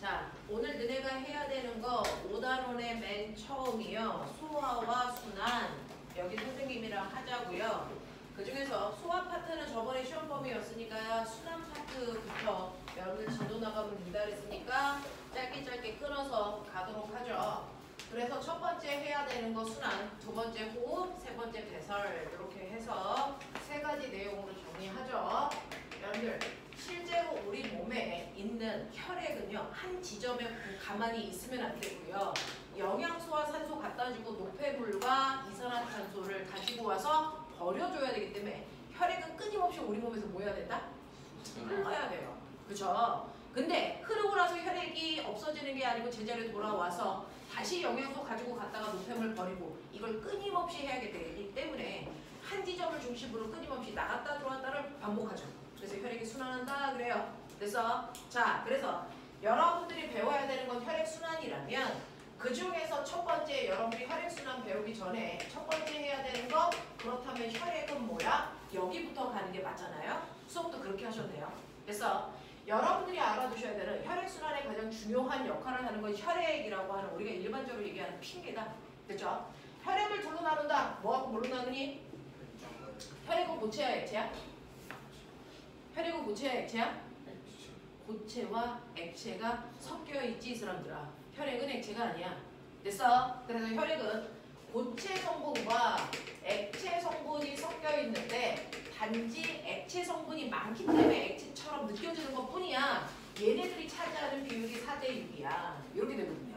자, 오늘 너네가 해야 되는 거 5단원의 맨 처음이요. 소화와 순환. 여기 선생님이랑 하자고요. 그 중에서 소화 파트는 저번에 시험 범위였으니까 순환 파트부터 여러분들 진도 나가면 된다 그랬으니까 짧게 끊어서 가도록 하죠. 그래서 첫 번째 해야 되는 거 순환, 두 번째 호흡, 세 번째 배설 이렇게 해서 세 가지 내용으로 정리하죠. 여러분들 실제로 우리 몸에 있는 혈액은요 한 지점에 가만히 있으면 안 되고요. 영양소와 산소 갖다 주고 노폐물과 이산화탄소를 가지고 와서 버려줘야 되기 때문에 혈액은 끊임없이 우리 몸에서 뭐 해야 된다? 흘러야 돼요. 그렇죠? 근데 흐르고 나서 혈액이 없어지는 게 아니고 제자리에 돌아와서 다시 영양소 가지고 갔다가 노폐물 버리고 이걸 끊임없이 해야 되기 때문에 한 지점을 중심으로 끊임없이 나갔다 들어왔다를 반복하죠. 그래서 혈액이 순환한다 그래요. 그래서 여러분들이 배워야 되는 건 혈액순환이라면 그 중에서 첫 번째 여러분들이 혈액순환 배우기 전에 첫 번째 해야 되는 거 그렇다면 혈액은 뭐야? 여기부터 가는 게 맞잖아요. 수업도 그렇게 하셨네요. 그래서 여러분들이 알아두셔야 되는 혈액순환의 가장 중요한 역할을 하는 건 혈액이라고 하는 우리가 일반적으로 얘기하는 핑계다. 그렇죠? 혈액을 둘로 나눈다. 뭐하고 뭘로 나누니? 혈액은 고체야 액체야? 혈액은 고체야 액체야? 고체와 액체가 섞여 있지 이 사람들아. 혈액은 액체가 아니야. 됐어? 그래서 혈액은 고체 성분과 액체 성분이 섞여 있는데 단지 액체 성분이 많기 때문에 액체처럼 느껴지는 것 뿐이야. 얘네들이 차지하는 비율이 4대 6이야. 이렇게 되거든요.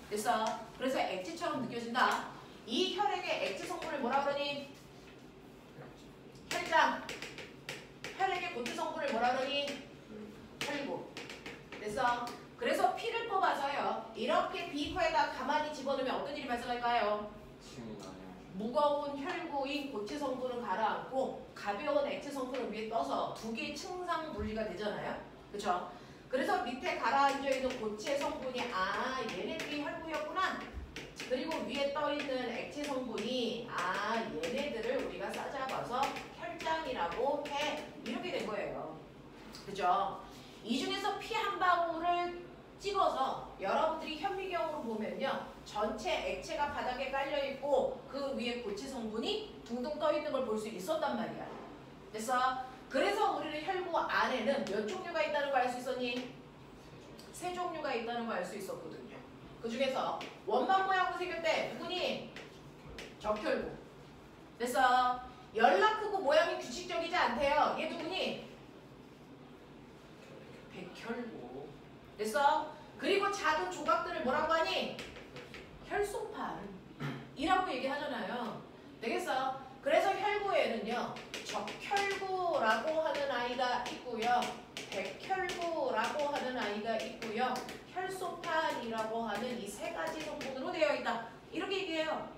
됐어? 그래서 액체처럼 느껴진다. 이 혈액의 액체 성분을 뭐라 그러니? 혈장. 혈액의 고체 성분을 뭐라 그러니? 혈구. 됐어? 그래서 피를 뽑아서요. 이렇게 비커에다 가만히 집어넣으면 어떤 일이 발생할까요? 무거운 혈구인 고체 성분을 가라앉고 가벼운 액체 성분을 위에 떠서 두 개의 층상 분리가 되잖아요. 그렇죠? 그래서 밑에 가라앉아 있는 고체 성분이 얘네들이 혈구였구나. 그리고 위에 떠 있는 액체 성분이 얘네들을 우리가 싸잡아서 혈장이라고 해. 이렇게 된 거예요. 그죠? 이 중에서 피 한 방울을 찍어서 여러분들이 현미경으로 보면요. 전체 액체가 바닥에 깔려있고 그 위에 고체 성분이 둥둥 떠있는 걸 볼 수 있었단 말이야. 됐어? 그래서 우리는 혈구 안에는 몇 종류가 있다는 거 알 수 있었니? 3종류가 있다는 거 알 수 있었거든요. 그 중에서 원반 모양으로 생길 때 누구니? 적혈구. 됐어? 열나 크고 모양이 규칙적이지 않대요. 얘 누구니? 백혈구. 됐어? 그리고 작은 조각들을 뭐라고 하니? 혈소판이라고 얘기하잖아요. 되겠어? 그래서 혈구에는요. 적혈구라고 하는 아이가 있고요. 백혈구라고 하는 아이가 있고요. 혈소판이라고 하는 이 3가지 성분으로 되어 있다. 이렇게 얘기해요.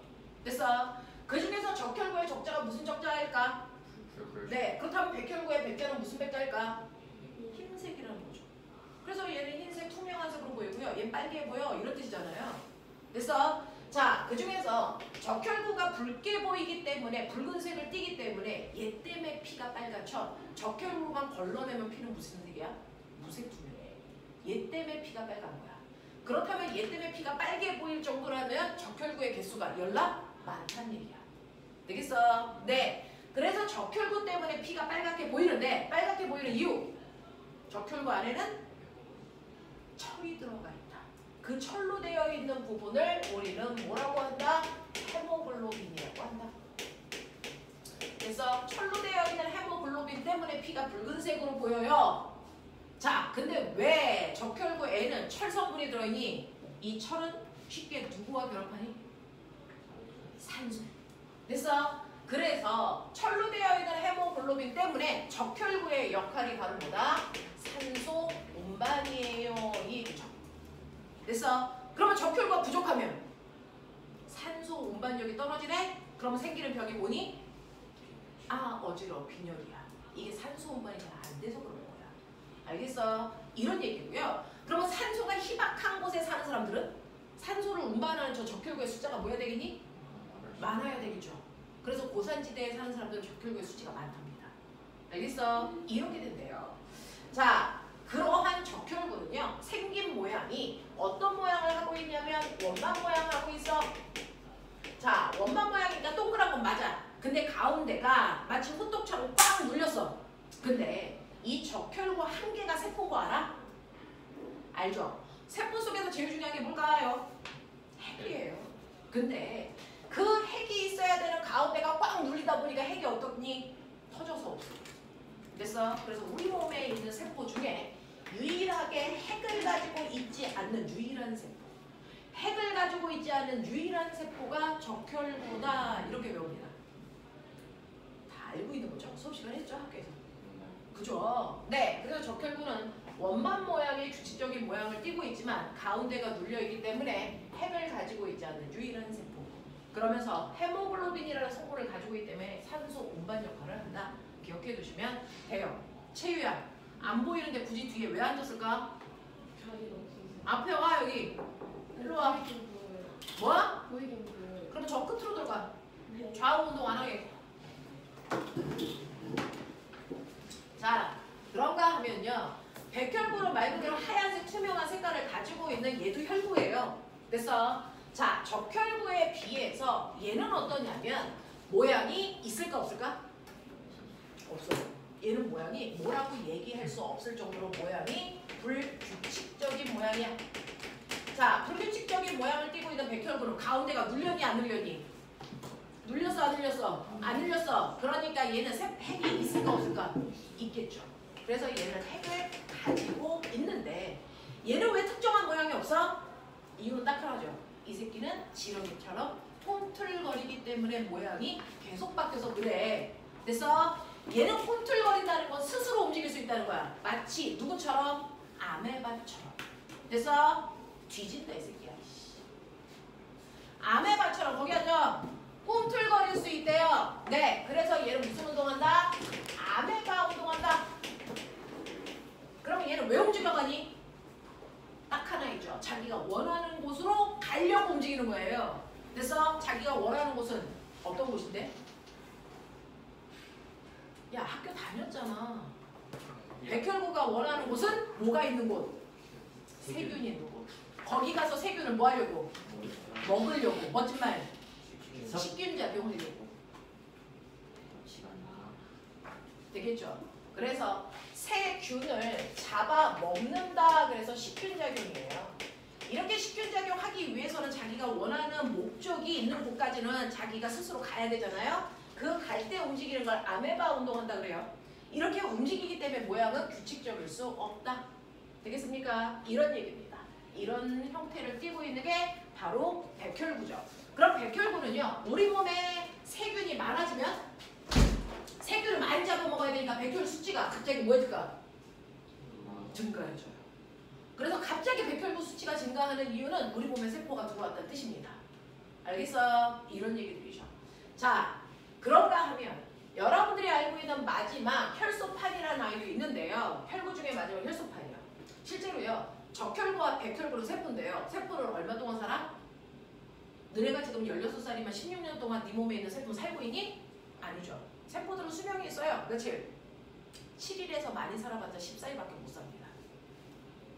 됐어? 그 중에서 적혈구의 적자가 무슨 적자일까? 네. 그렇다면 백혈구의 백자는 무슨 백자일까? 흰색이라는 거죠. 그래서 얘는 흰색 투명한 색으로 보이고요. 얘는 빨개 보여. 이런 뜻이잖아요. 됐어? 자, 그 중에서 적혈구가 붉게 보이기 때문에 붉은색을 띠기 때문에 얘 때문에 피가 빨갛죠. 적혈구만 걸러내면 피는 무슨 색이야? 무색 투명해. 얘 때문에 피가 빨간 거야. 그렇다면 얘 때문에 피가 빨개 보일 정도라면 적혈구의 개수가 열나 많다는 얘기야. 되겠어? 네. 그래서 적혈구 때문에 피가 빨갛게 보이는데 빨갛게 보이는 이유. 적혈구 안에는 철이 들어가 있다. 그 철로 되어 있는 부분을 우리는 뭐라고 한다? 헤모글로빈이라고 한다. 그래서 철로 되어 있는 헤모글로빈 때문에 피가 붉은색으로 보여요. 자, 근데 왜 적혈구에는 철 성분이 들어있니? 이 철은 쉽게 누구와 결합하니? 산소. 됐어? 그래서 철로 되어 있는 헤모글로빈 때문에 적혈구의 역할이 바로 뭐다? 산소 운반이에요. 이 됐어? 그러면 적혈구가 부족하면 산소 운반력이 떨어지네? 그러면 생기는 병이 뭐니? 어지러워. 빈혈이야. 이게 산소 운반이 잘 안 돼서 그런 거야. 알겠어? 이런 얘기고요. 그러면 산소가 희박한 곳에 사는 사람들은 산소를 운반하는 저 적혈구의 숫자가 뭐야 되겠니? 많아야 되겠죠. 그래서 고산지대에 사는 사람들은 적혈구의 수치가 많답니다. 알겠어? 이렇게 된대요. 자, 그러한 적혈구는요. 생긴 모양, 이 적혈구 한 개가 세포인 거 알아? 알죠? 세포 속에서 제일 중요한 게 뭘까요? 핵이에요. 근데 그 핵이 있어야 되는 가운데가 꽉 눌리다 보니까 핵이 어떻니? 터져서 없어. 됐어? 그래서 우리 몸에 있는 세포 중에 유일하게 핵을 가지고 있지 않는 유일한 세포. 핵을 가지고 있지 않는 유일한 세포가 적혈구다. 이렇게 배웁니다. 다 알고 있는 거죠? 수업 시간에 했죠? 학교에서. 그죠? 네. 그래서 적혈구는 원반 모양의 규칙적인 모양을 띠고 있지만 가운데가 눌려있기 때문에 핵을 가지고 있지 않는 유일한 세포. 그러면서 헤모글로빈이라는 성분을 가지고 있기 때문에 산소 운반 역할을 한다. 기억해 두시면 돼요. 채유야, 안 보이는데 굳이 뒤에 왜 앉았을까? 앞에 와, 여기. 일로 와. 뭐? 보이긴 보여요. 그러면 저 끝으로 들어가. 네. 좌우 운동 안 하게. 자, 그런가 하면요. 백혈구는 말 그대로 하얀색 투명한 색깔을 가지고 있는 얘도 혈구예요. 됐어? 자, 적혈구에 비해서 얘는 어떠냐면 모양이 있을까 없을까? 없어요. 얘는 모양이 뭐라고 얘기할 수 없을 정도로 모양이 불규칙적인 모양이야. 자, 불규칙적인 모양을 띠고 있는 백혈구는 가운데가 눌렸니 안 눌렸니? 눌렸어 안 눌렸어? 안 눌렸어. 그러니까 얘는 핵이 있을까 없을까? 있겠죠. 그래서 얘는 핵을 가지고 있는데 얘는 왜 특정한 모양이 없어? 이유는 딱 하나죠. 이 새끼는 지렁이처럼 꿈틀거리기 때문에 모양이 계속 바뀌어서 그래. 됐어? 얘는 꿈틀거린다는 건 스스로 움직일 수 있다는 거야. 마치 누구처럼? 아메바처럼. 됐어? 뒤진다 이 새끼야. 아메바처럼 거기 앉아. 꿈틀거릴 수 있대요. 네, 그래서 얘는 무슨 운동한다? 아메바 운동한다. 그러면 얘는 왜 움직여가니? 딱 하나 있죠. 자기가 원하는 곳으로 가려고 움직이는 거예요. 그래서 자기가 원하는 곳은 어떤 곳인데? 야, 학교 다녔잖아. 백혈구가 원하는 곳은 뭐가 있는 곳? 세균이 있는 곳. 거기 가서 세균을 뭐 하려고? 먹으려고. 멋진 말. 식균작용하려고. 되겠죠? 그래서 세균을 잡아 먹는다. 그래서 식균작용이에요. 이렇게 식균작용하기 위해서는 자기가 원하는 목적이 있는 곳까지는 자기가 스스로 가야 되잖아요. 그 갈 때 움직이는 걸 아메바 운동한다 그래요. 이렇게 움직이기 때문에 모양은 규칙적일 수 없다. 되겠습니까? 이런 얘기입니다. 이런 형태를 띠고 있는 게 바로 백혈구죠. 그럼 백혈구는요. 우리 몸에 세균이 많아지면 세균을 많이 잡아먹어야 되니까 백혈 수치가 갑자기 뭐 해줄까? 증가해줘요. 그래서 갑자기 백혈구 수치가 증가하는 이유는 우리 몸에 세포가 들어왔다는 뜻입니다. 알겠어? 이런 얘기들이죠. 자, 그런가 하면 여러분들이 알고 있는 마지막 혈소판이라는 아이도 있는데요. 혈구 중에 마지막 혈소판이요. 실제로요. 적혈구와 백혈구는 세포인데요. 세포를 얼마 동안 살아? 너네가 지금 16살이면 16년 동안 네 몸에 있는 세포 살고 있니? 아니죠. 세포들은 수명이 있어요. 며칠? 7일에서 많이 살아봤자 14일밖에 못 삽니다.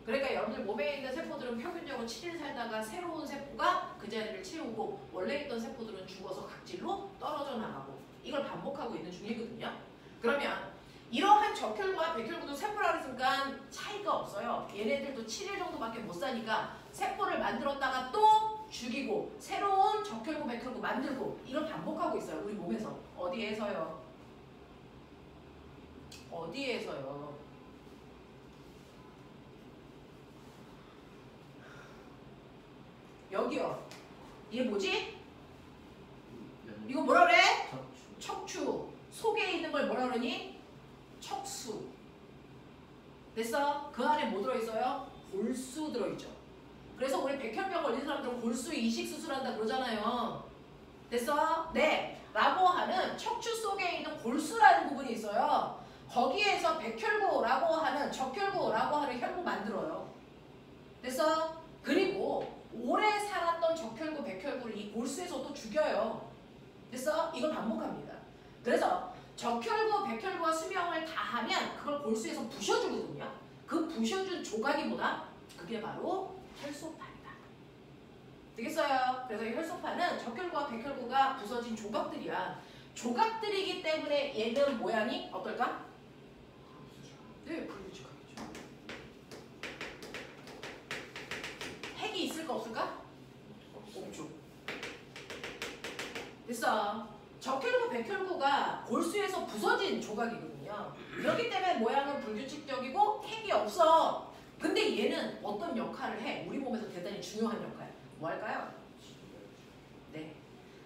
그러니까 여러분들 몸에 있는 세포들은 평균적으로 7일 살다가 새로운 세포가 그 자리를 채우고 원래 있던 세포들은 죽어서 각질로 떨어져 나가고 이걸 반복하고 있는 중이거든요. 그러면 이러한 적혈구와 백혈구도 세포라고 했으니까 차이가 없어요. 얘네들도 7일 정도밖에 못 사니까 세포를 만들었다가 또 죽이고 새로운 적혈구, 백혈구 만들고 이걸 반복하고 있어요. 우리 몸에서. 어디에서요? 어디에서요? 여기요. 이게 뭐지? 이거 뭐라 그래? 척추. 속에 있는 걸 뭐라 그러니? 척수. 됐어? 그 안에 뭐 들어있어요? 골수 들어있죠. 그래서 우리 백혈병 걸린 사람들은 골수 이식 수술한다 그러잖아요. 됐어? 네. 라고 하는 척추 속에 있는 골수라는 부분이 있어요. 거기에서 백혈구라고 하는 적혈구라고 하는 혈구 만들어요. 됐어? 그리고 오래 살았던 적혈구, 백혈구를 이 골수에서 또 죽여요. 됐어? 이걸 반복합니다. 그래서 적혈구, 백혈구가 수명을 다하면 그걸 골수에서 부셔주거든요. 그 부셔준 조각이 뭐다? 그게 바로 혈소판이다. 되겠어요? 그래서 이 혈소판은 적혈구와 백혈구가 부서진 조각들이야. 조각들이기 때문에 얘는 모양이 어떨까? 있을까 없을까? 없죠. 됐어. 적혈구, 백혈구가 골수에서 부서진 조각이거든요. 그렇기 때문에 모양은 불규칙적이고 핵이 없어. 근데 얘는 어떤 역할을 해? 우리 몸에서 대단히 중요한 역할. 뭐 할까요? 네.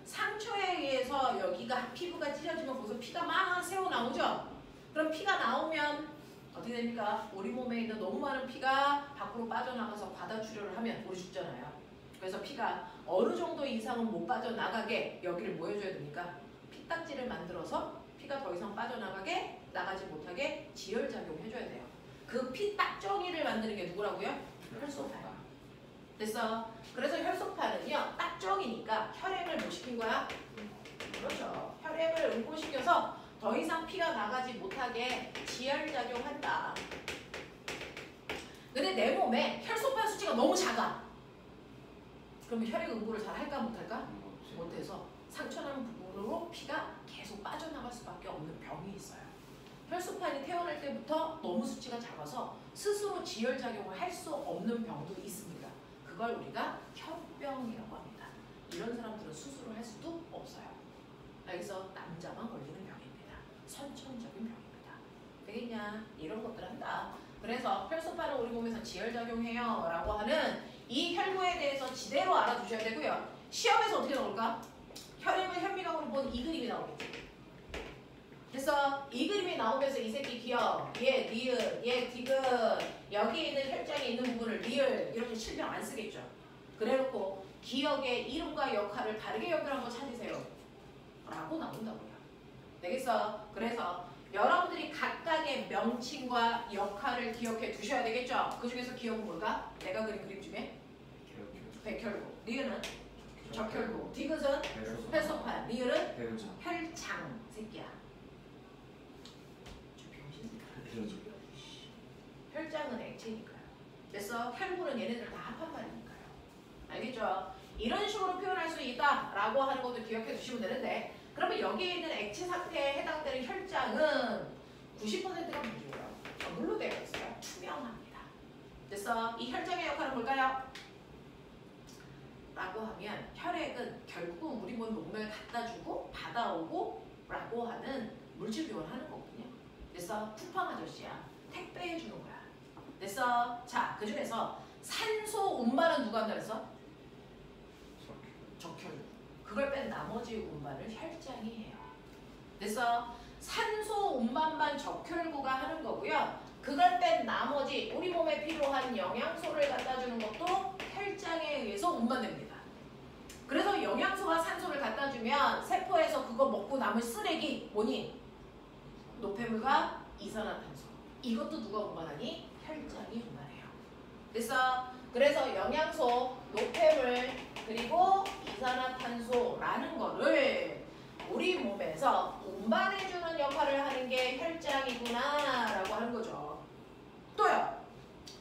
상처에 의해서 여기가 피부가 찢어지면 거기서 피가 막 새어 나오죠? 그럼 피가 나오면 어떻게 됩니까? 우리 몸에 있는 너무 많은 피가 밖으로 빠져나가서 과다 출혈을 하면 우리 죽잖아요. 그래서 피가 어느 정도 이상은 못 빠져나가게 여기를 뭐 해줘야 됩니까? 피딱지를 만들어서 피가 더 이상 빠져나가게 나가지 못하게 지혈작용 해줘야 돼요. 그 피딱정이를 만드는 게 누구라고요? 혈소판. 됐어. 그래서 혈소판은요 딱정이니까 혈액을 뭐 시킨 거야? 그렇죠. 혈액을 응고시켜서 더 이상 피가 나가지 못하게 지혈작용한다. 근데 내 몸에 혈소판 수치가 너무 작아. 그러면 혈액 응고를 잘 할까 못할까? 못해서 상처난 부분으로 피가 계속 빠져나갈 수밖에 없는 병이 있어요. 혈소판이 태어날 때부터 너무 수치가 작아서 스스로 지혈작용을 할 수 없는 병도 있습니다. 그걸 우리가 혈병이라고 합니다. 이런 사람들은 수술을 할 수도 없어요. 여기서 남자만 걸리는 병입니다. 선천적인 병입니다. 되겠냐? 이런 것들 한다. 그래서 혈소판은 우리 몸에서 지혈작용해요 라고 하는 이 혈구에 대해서 지대로 알아두셔야 되고요. 시험에서 어떻게 나올까? 혈액을 현미경으로 본 이 그림이 나오겠지. 그래서 이 그림이 나오면서 이 새끼 기억, 얘 니은, 얘 디귿, 여기에 있는 혈장에 있는 부분을 리을 이렇게 실명 안 쓰겠죠. 그래놓고 기억의 이름과 역할을 다르게 연결한 거 찾으세요 라고 나온다고요. 되겠어? 그래서 여러분들이 각각의 명칭과 역할을 기억해 두셔야 되겠죠. 그 중에서 기억은 뭘까? 내가 그린 그림 중에 백혈구, 니은은 적혈구, 디귿은 혈소판, 리을은 혈장 새끼야. 혈장은 액체니까요. 그래서 혈구는 얘네들 다 합한 말이니까요. 알겠죠? 이런 식으로 표현할 수 있다라고 하는 것도 기억해 두시면 되는데, 그러면 여기에 있는 액체 상태에 해당되는 혈장은 90%가 물이에요. 물로 되어 있어요. 투명합니다. 그래서 이 혈장의 역할은 뭘까요? 라고 하면 혈액은 결국은 우리 몸에 갖다 주고 받아오고 라고 하는 물질 교환을 하는 거거든요. 그래서 쿠팡 아저씨야. 택배해 주는 거야. 됐어? 자, 그 중에서 산소 운반은 누가 한다 그랬어? 적혈구. 그걸 뺀 나머지 운반을 혈장이 해요. 됐어? 산소 운반만 적혈구가 하는 거고요. 그걸 뺀 나머지 우리 몸에 필요한 영양소를 갖다 주는 것도 혈장에 의해서 운반됩니다. 그래서 영양소와 산소를 갖다 주면 세포에서 그거 먹고 남은 쓰레기 뭐니? 노폐물과 이산화탄소. 이것도 누가 운반하니? 혈장이 운반해요. 됐어? 그래서 영양소, 노폐물, 그리고 이산화탄소라는 거를 우리 몸에서 운반해주는 역할을 하는 게 혈장이구나 라고 하는 거죠. 또요.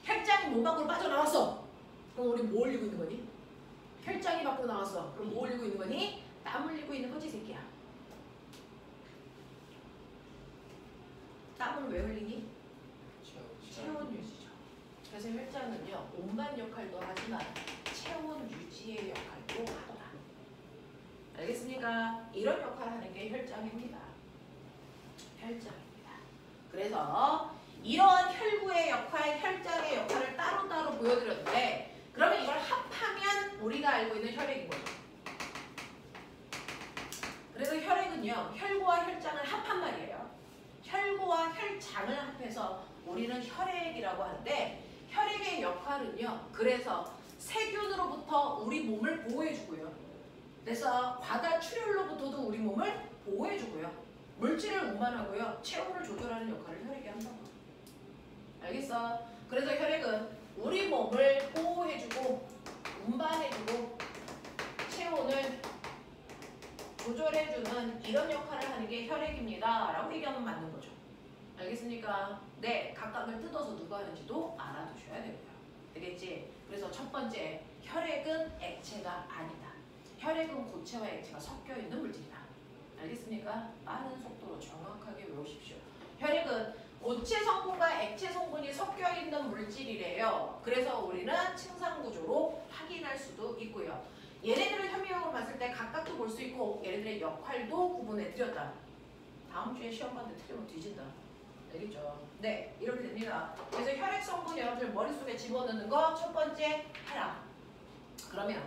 혈장이 몸 밖으로 빠져나왔어. 그럼 우리 뭐 흘리고 있는 거니? 혈장이 밖으로 나왔어. 그럼 뭐 흘리고 있는 거니? 땀 흘리고 있는 거지 새끼야. 땀을 왜 흘리니? 체온 유지죠. 그래서 혈장은요 운반 역할도 하지만 체온 유지의 역할도 하더라. 알겠습니까? 이런 역할을 하는 게 혈장입니다. 혈장입니다. 그래서 이러한 혈구의 역할, 혈장의 역할을 따로따로 보여드렸는데, 그러면 이걸 합하면 우리가 알고 있는 혈액인 거죠. 그래서 혈액은요 혈구와 혈장을 합한 말이에요. 혈구와 혈장을 합해서 우리는 혈액이라고 하는데, 혈액의 역할은요 그래서 세균으로부터 우리 몸을 보호해주고요. 그래서 과다 출혈로부터도 우리 몸을 보호해주고요. 물질을 운반하고요. 체온을 조절하는 역할을 혈액이 한다고. 알겠어? 그래서 혈액은 우리 몸을 보호해주고 운반해주고 체온을 조절해주는 이런 역할을 하는 게 혈액입니다 라고 얘기하면 맞는 거죠. 알겠습니까? 네, 각각을 뜯어서 누가 하는지도 알아두셔야 되고요. 되겠지? 그래서 첫 번째, 혈액은 액체가 아니다. 혈액은 고체와 액체가 섞여 있는 물질이다. 알겠습니까? 빠른 속도로 정확하게 외우십시오. 혈액은 고체 성분과 액체 성분이 섞여 섞여 있는 물질이래요. 그래서 우리는 층상구조로 확인할 수도 있고요. 얘네들을 현미경으로 봤을 때 각각도 볼 수 있고 얘네들의 역할도 구분해 드렸다. 다음 주에 시험 봤는데 틀리면 뒤진다. 알겠죠? 네, 이렇게 됩니다. 그래서 혈액 성분 여러분들 머릿속에 집어넣는 거 첫 번째 해라. 그러면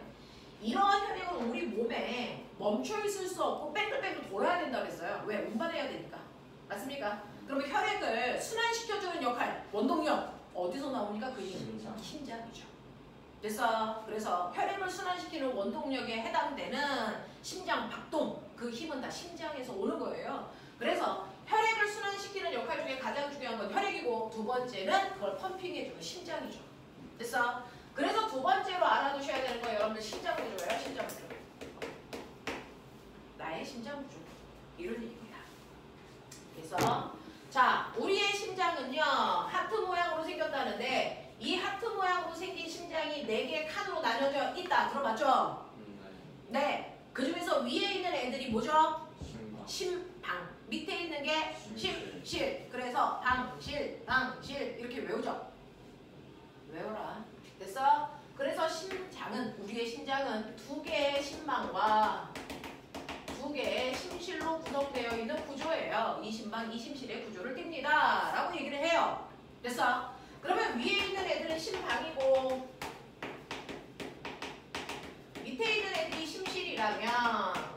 이러한 혈액은 우리 몸에 멈춰 있을 수 없고 뺑글뺑글 돌아야 된다고 했어요. 왜? 운반해야 되니까. 맞습니까? 그러면 혈액을 순환시켜주는 역할, 원동력 어디서 나오니까 그 힘? 심장이죠. 그래서 혈액을 순환시키는 원동력에 해당되는 심장 박동, 그 힘은 다 심장에서 오는 거예요. 그래서 혈액을 순환시키는 역할 중에 가장 중요한 건 혈액이고 두 번째는 그걸 펌핑해주는 심장이죠. 됐어? 그래서 두 번째로 알아두셔야 되는 거 여러분들 심장 구조예요. 심장 구조. 나의 심장 구조. 이런 얘기입니다. 그래서 자, 우리의 심장은요 하트 모양으로 생겼다는데 이 하트 모양으로 생긴 심장이 4개의 칸으로 나뉘어져 있다. 들어봤죠? 네. 그 중에서 위에 있는 애들이 뭐죠? 심방. 밑에 있는 게 심실. 그래서 방실, 방실 이렇게 외우죠? 외워라. 됐어? 그래서 심장은 우리의 심장은 2개의 심방과 2개의 심실로 구성되어 있는 구조예요. 이 심방, 이 심실의 구조를 띱니다. 라고 얘기를 해요. 됐어? 그러면 위에 있는 애들은 심방이고 밑에 있는 애들이 심실이라면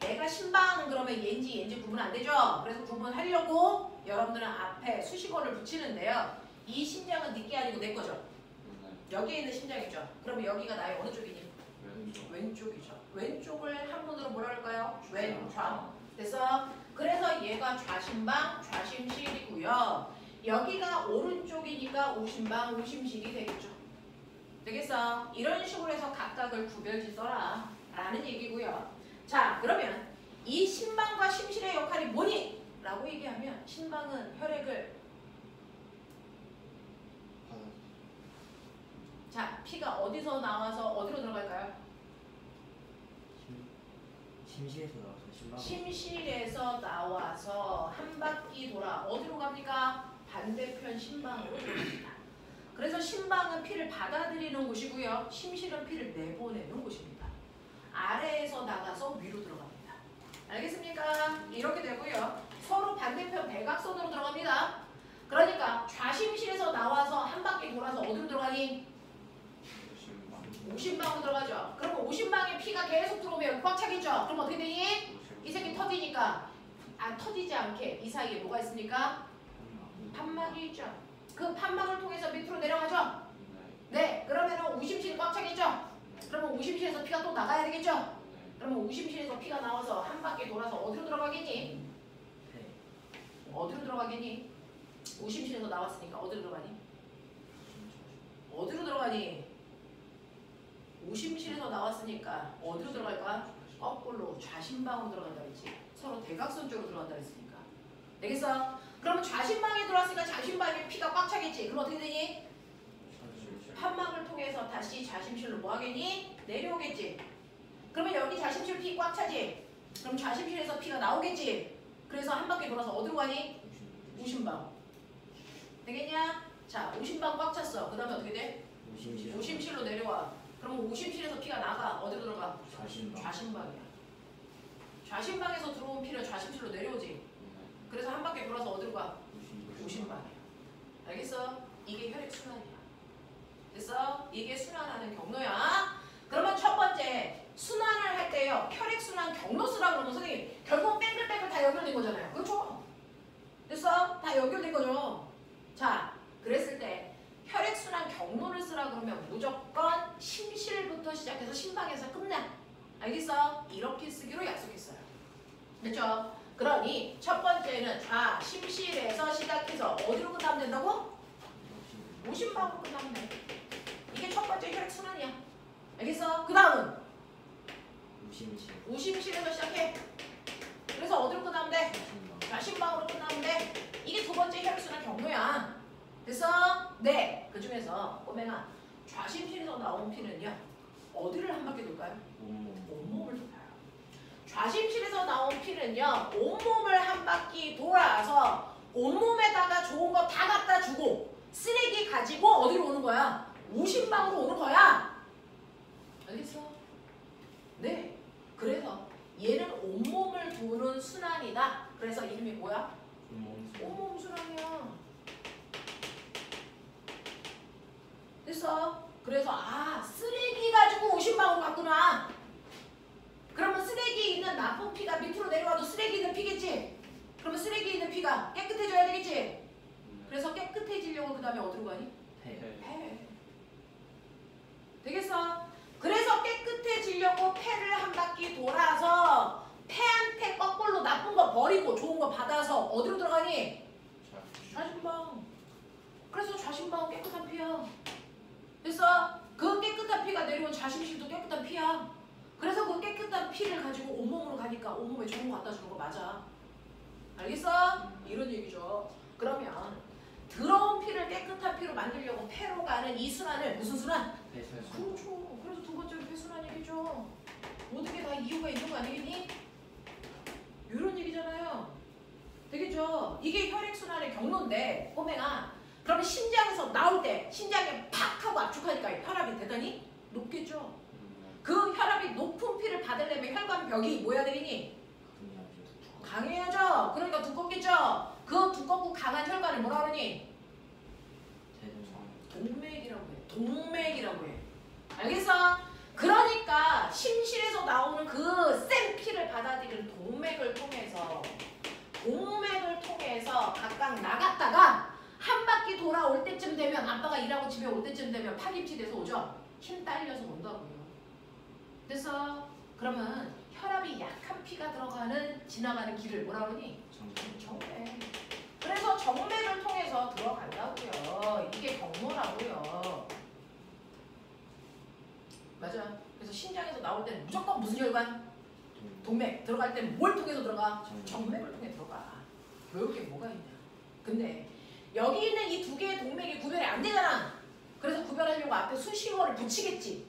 내가 심방 그러면 얘인지 구분 안 되죠? 그래서 구분하려고 여러분들은 앞에 수식어를 붙이는데요. 이 심장은 네게 아니고 내 거죠? 여기에 있는 심장이죠? 그러면 여기가 나의 어느 쪽이니? 왼쪽이죠. 왼쪽을 한문으로 뭐라 할까요? 왼좌. 됐어? 그래서 얘가 좌심방, 좌심실이고요. 여기가 오른쪽이니까 우심방, 우심실이 되겠죠. 되겠어? 이런 식으로 해서 각각을 구별지 써라 라는 얘기고요. 자, 그러면 이 심방과 심실의 역할이 뭐니? 라고 얘기하면 심방은 혈액을 자, 피가 어디서 나와서 어디로 들어갈까요? 심실에서 나와서 심방. 심실에서 나와서 한 바퀴 돌아 어디로 갑니까? 반대편 심방으로 갑니다. 그래서 심방은 피를 받아들이는 곳이고요. 심실은 피를 내보내는 곳입니다. 아래에서 나가서 위로 들어갑니다. 알겠습니까? 이렇게 되고요. 서로 반대편 대각선으로 들어갑니다. 그러니까 좌심실에서 나와서 한 바퀴 돌아서 어디로 들어가니? 우심방으로 들어가죠. 그러면 우심방에 피가 계속 들어오면 꽉 차겠죠. 그럼 어떻게 되니? 이 새끼 터지니까 터지지 않게 이 사이에 뭐가 있습니까? 판막이 있죠. 그 판막을 통해서 밑으로 내려가죠. 네, 그러면 우심실이 꽉 차겠죠. 그러면 우심실에서 피가 또 나가야 되겠죠. 그러면 우심실에서 피가 나와서 한 바퀴 돌아서 어디로 들어가겠니? 어디로 들어가겠니? 우심실에서 나왔으니까 어디로 들어가니? 어디로 들어가니? 우심실에서 나왔으니까 어디로 들어갈까? 거꾸로 좌심방으로 들어간다 그랬지. 서로 대각선 쪽으로 들어간다 그랬으니까. 되겠어? 그러면 좌심방에 들어왔으니까 좌심방에 피가 꽉 차겠지. 그럼 어떻게 되니? 판막을 통해서 다시 좌심실로 뭐 하겠니? 내려오겠지. 그러면 여기 좌심실 피 꽉 차지. 그럼 좌심실에서 피가 나오겠지. 그래서 한 바퀴 돌아서 어디로 가니? 우심방. 되겠냐? 자, 우심방 꽉 찼어. 그 다음에 어떻게 돼? 우심실로 내려와. 그러면 우심실에서 피가 나가. 어디로 들어가? 좌심방이야. 좌심방에서 들어온 피를 좌심실로 내려오지. 그래서 한 바퀴 돌아서 어디로 가? 우심방이야. 알겠어? 이게 혈액순환이야. 됐어? 이게 순환하는 경로야. 그러면 첫 번째 순환을 할 때요. 혈액순환 경로 쓰라고 그러면 선생님 결국 뺑글뺑글 다 연결된 거잖아요. 그렇죠? 됐어? 다 연결된 거죠. 자, 그랬을 때 혈액순환 경로를 쓰라 그러면 무조건 심실부터 시작해서 심방에서 끝나. 알겠어? 이렇게 쓰기로 약속했어요. 됐죠? 그러니 첫 번째는 심실에서 시작해서 어디로 끝나면 된다고? 우심방으로 끝나면 돼. 이게 첫 번째 혈액순환이야. 알겠어? 그 다음은? 우심실에서 시작해. 그래서 어디로 끝나면 돼? 좌심방으로 끝나면 돼. 이게 두 번째 혈액순환 경로야. 됐어? 네. 그 중에서 꼬맹아 좌심실에서 나온 피는요. 어디를 한 바퀴 돌까요? 온몸을 돌아요. 좌심실에서 나온 피는요. 온몸을 한 바퀴 돌아서 온몸에다가 좋은 거 다 갖다 주고 쓰레기 가지고 어디로 오는 거야? 우신방으로 오는 거야. 알겠어? 네. 그래서 얘는 온몸을 도는 순환이다. 그래서 이름이 뭐야? 온몸 순환이야. 됐어? 그래서 쓰레기 가지고 우신방으로 갔구나. 그러면 쓰레기 있는 나쁜 피가 밑으로 내려와도 쓰레기 있는 피겠지? 그러면 쓰레기 있는 피가 깨끗해져야 되겠지? 그래서 깨끗해지려고 그 다음에 어디로 가니? 폐. 되겠어? 그래서 깨끗해지려고 폐를 한 바퀴 돌아서 폐한테 거꾸로 나쁜 거 버리고 좋은 거 받아서 어디로 들어가니? 좌심방. 그래서 좌심방은 깨끗한 피야. 됐어? 그 깨끗한 피가 내려온 좌심실도 깨끗한 피야. 그래서 그 깨끗한 피를 가지고 온몸으로 가니까 온몸에 좋은 거 갖다 주는 거 맞아. 알겠어? 이런 얘기죠. 그러면 더러운 피를 깨끗한 피로 만들려고 폐로 가는 이 순환을 무슨 순환? 그렇죠. 그래서 두 번째로 폐순환 얘기죠. 모든 게 다 이유가 있는 거 아니겠니? 이런 얘기잖아요. 되겠죠? 이게 혈액순환의 경로인데 꼬맹아, 그러면 심장에서 나올 때 심장에 팍 하고 압축하니까 혈압이 대단히 높겠죠? 그 혈압이 높은 피를 받으려면 혈관벽이 뭐 해야 되겠니? 강해야죠. 그러니까 두껍겠죠. 그 두껍고 강한 혈관을 뭐라 그러니? 동맥이라고 해. 동맥이라고 해. 알겠어? 그러니까 심실에서 나오는 그 센 피를 받아들이는 동맥을 통해서 각각 나갔다가 한 바퀴 돌아올 때쯤 되면 아빠가 일하고 집에 올 때쯤 되면 파김치돼서 오죠? 힘 딸려서 온다고요. 됐어? 그러면 혈압이 약한 피가 지나가는 길을 뭐라 그러니? 정맥. 그래서 정맥을 통해서 들어간다고요. 이게 경로라고요. 맞아. 그래서 심장에서 나올 때는 무조건 무슨 혈관? 동맥. 들어갈 때는 뭘 통해서 들어가? 정맥을 통해 들어가. 배울 게 뭐가 있냐. 근데 여기 있는 이 두 개의 동맥이 구별이 안 되잖아. 그래서 구별하려고 앞에 수식어를 붙이겠지.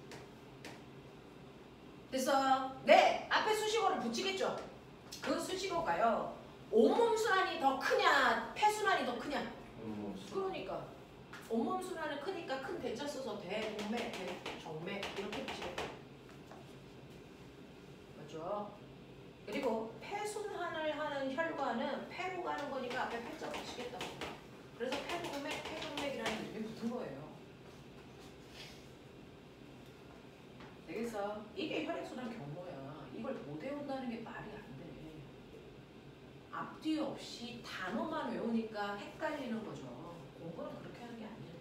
됐어? 네, 앞에 수식어를 붙이겠죠. 그 수식어가요. 온몸 순환이 더 크냐, 폐 순환이 더 크냐. 그러니까 온몸 순환은 크니까 큰 대자 써서 대동맥, 대정맥 이렇게 붙이겠다. 맞죠? 그리고 폐 순환을 하는 혈관은 폐로 가는 거니까 앞에 폐자 붙이겠다. 그래서 폐동맥, 폐정맥이라는 이름이 붙은 거예요. 되겠어? 이게 혈액순환 경로야. 이걸 못 외운다는 게 말이 안 돼. 앞뒤 없이 단어만 외우니까 헷갈리는 거죠. 공부는 그렇게 하는 게 아니에요.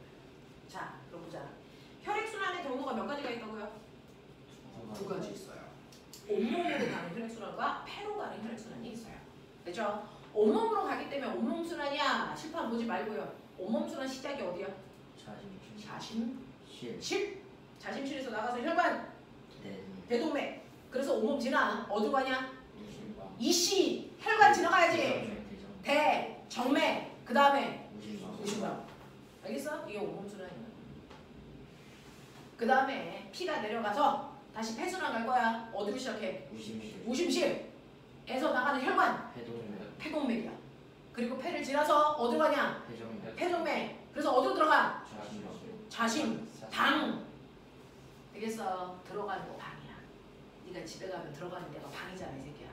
자, 그럼 보자. 혈액순환의 경로가 몇 가지가 있다고요? 두 가지 있어요. 온몸으로 가는 혈액순환과 폐로 가는 혈액순환이 있어요. 그렇죠? 온몸으로 가기 때문에 온몸순환이야. 실판 보지 말고요. 온몸순환 시작이 어디야? 자심실. 자심실에서 나가서 혈관. 대동맥. 그래서 온몸 지나 어디로 가냐? 이씨 혈관 지나가야지. 대, 정맥. 그 다음에 우심방. 알겠어? 이게 온몸 순환이야. 그 다음에 피가 내려가서 다시 폐순환 갈 거야. 어디로 시작해? 우심실에서 나가는 혈관. 폐동맥이야. 그리고 폐를 지나서 어디로 가냐? 폐정맥. 그래서 어디로 들어가? 자심, 방. 되겠어? 들어가는 거 방이야. 네가 집에 가면 들어가는 데가 방이잖아, 이 새끼야.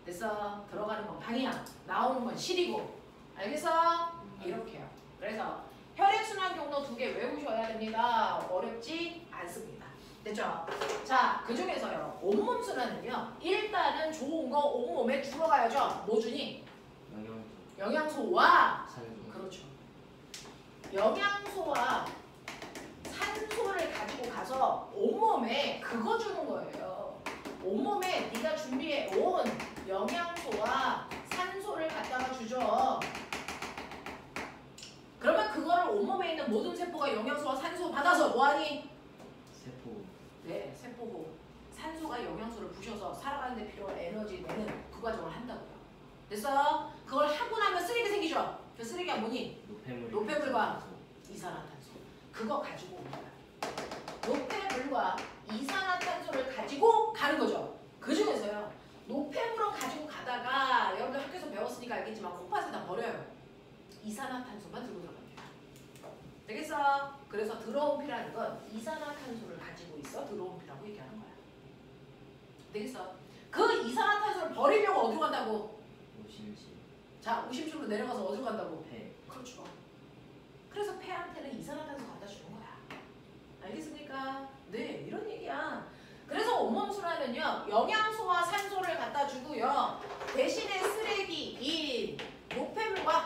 됐어? 들어가는 건 방이야. 나오는 건 실이고. 알겠어? 이렇게요. 그래서 혈액순환 경로 두 개 외우셔야 됩니다. 어렵지 않습니다. 됐죠? 자, 그 중에서요. 온몸 순환은요. 일단은 좋은 거 온몸에 들어가야죠. 뭐 주니? 영양소와 그렇죠. 영양소와 산소를 가지고 가서 온몸에 그거 주는 거예요. 온몸에 네가 준비해 온 영양소와 산소를 갖다가 주죠. 그러면 그거를 온몸에 있는 모든 세포가 영양소와 산소 받아서 뭐하니? 네, 세포고 산소가 영양소를 부셔서 살아가는 데 필요한 에너지 내는 그 과정을 한다고요. 됐어? 그걸 하고 나면 쓰레기 생기죠? 그 쓰레기가 뭐니? 노폐물과 이산화탄소. 그거 가지고 옵니다. 노폐물과 이산화탄소를 가지고 가는 거죠. 그 중에서요. 노폐물은 가지고 가다가 여러분들 학교에서 배웠으니까 알겠지만 콩팥에다 버려요. 이산화탄소만 들고 들어갑니다. 되겠어? 그래서 들어온 피라는 건 이산화탄소를 가지고 있어 들어온 피라고 얘기하는 거야. 되겠어? 그 이산화탄소를 버리려고 어디로 간다고? 오심시. 자, 우심실로 내려가서 어디로 간다고? 폐. 그렇죠. 그래서 폐한테는 이산화탄소 갖다 주는 거야. 알겠습니까? 네, 이런 얘기야. 그래서 온몸순환은요, 영양소와 산소를 갖다 주고요, 대신에 쓰레기인 노폐물과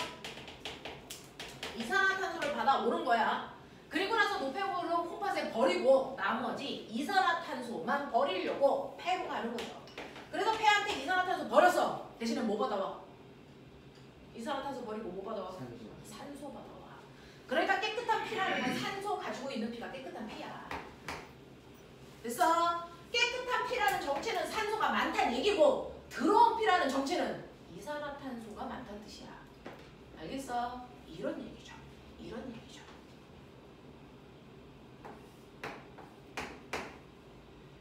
이산화탄소를 받아오는 거야. 그리고 나서 노폐물을 홈팟에 버리고 나머지 이산화탄소만 버리려고 폐로 가는 거죠. 그래서 폐한테 이산화탄소 버렸어. 대신에 뭐 받아와? 이산화탄소 버리고 뭐 받아와? 산소. 산소 받아와. 그러니까 깨끗한 피라는 건 산소 가지고 있는 피가 깨끗한 피야. 됐어? 깨끗한 피라는 정체는 산소가 많다는 얘기고 들어온 피라는 정체는 이산화탄소가 많다는 뜻이야. 알겠어? 이런 얘기죠. 이런 얘기죠.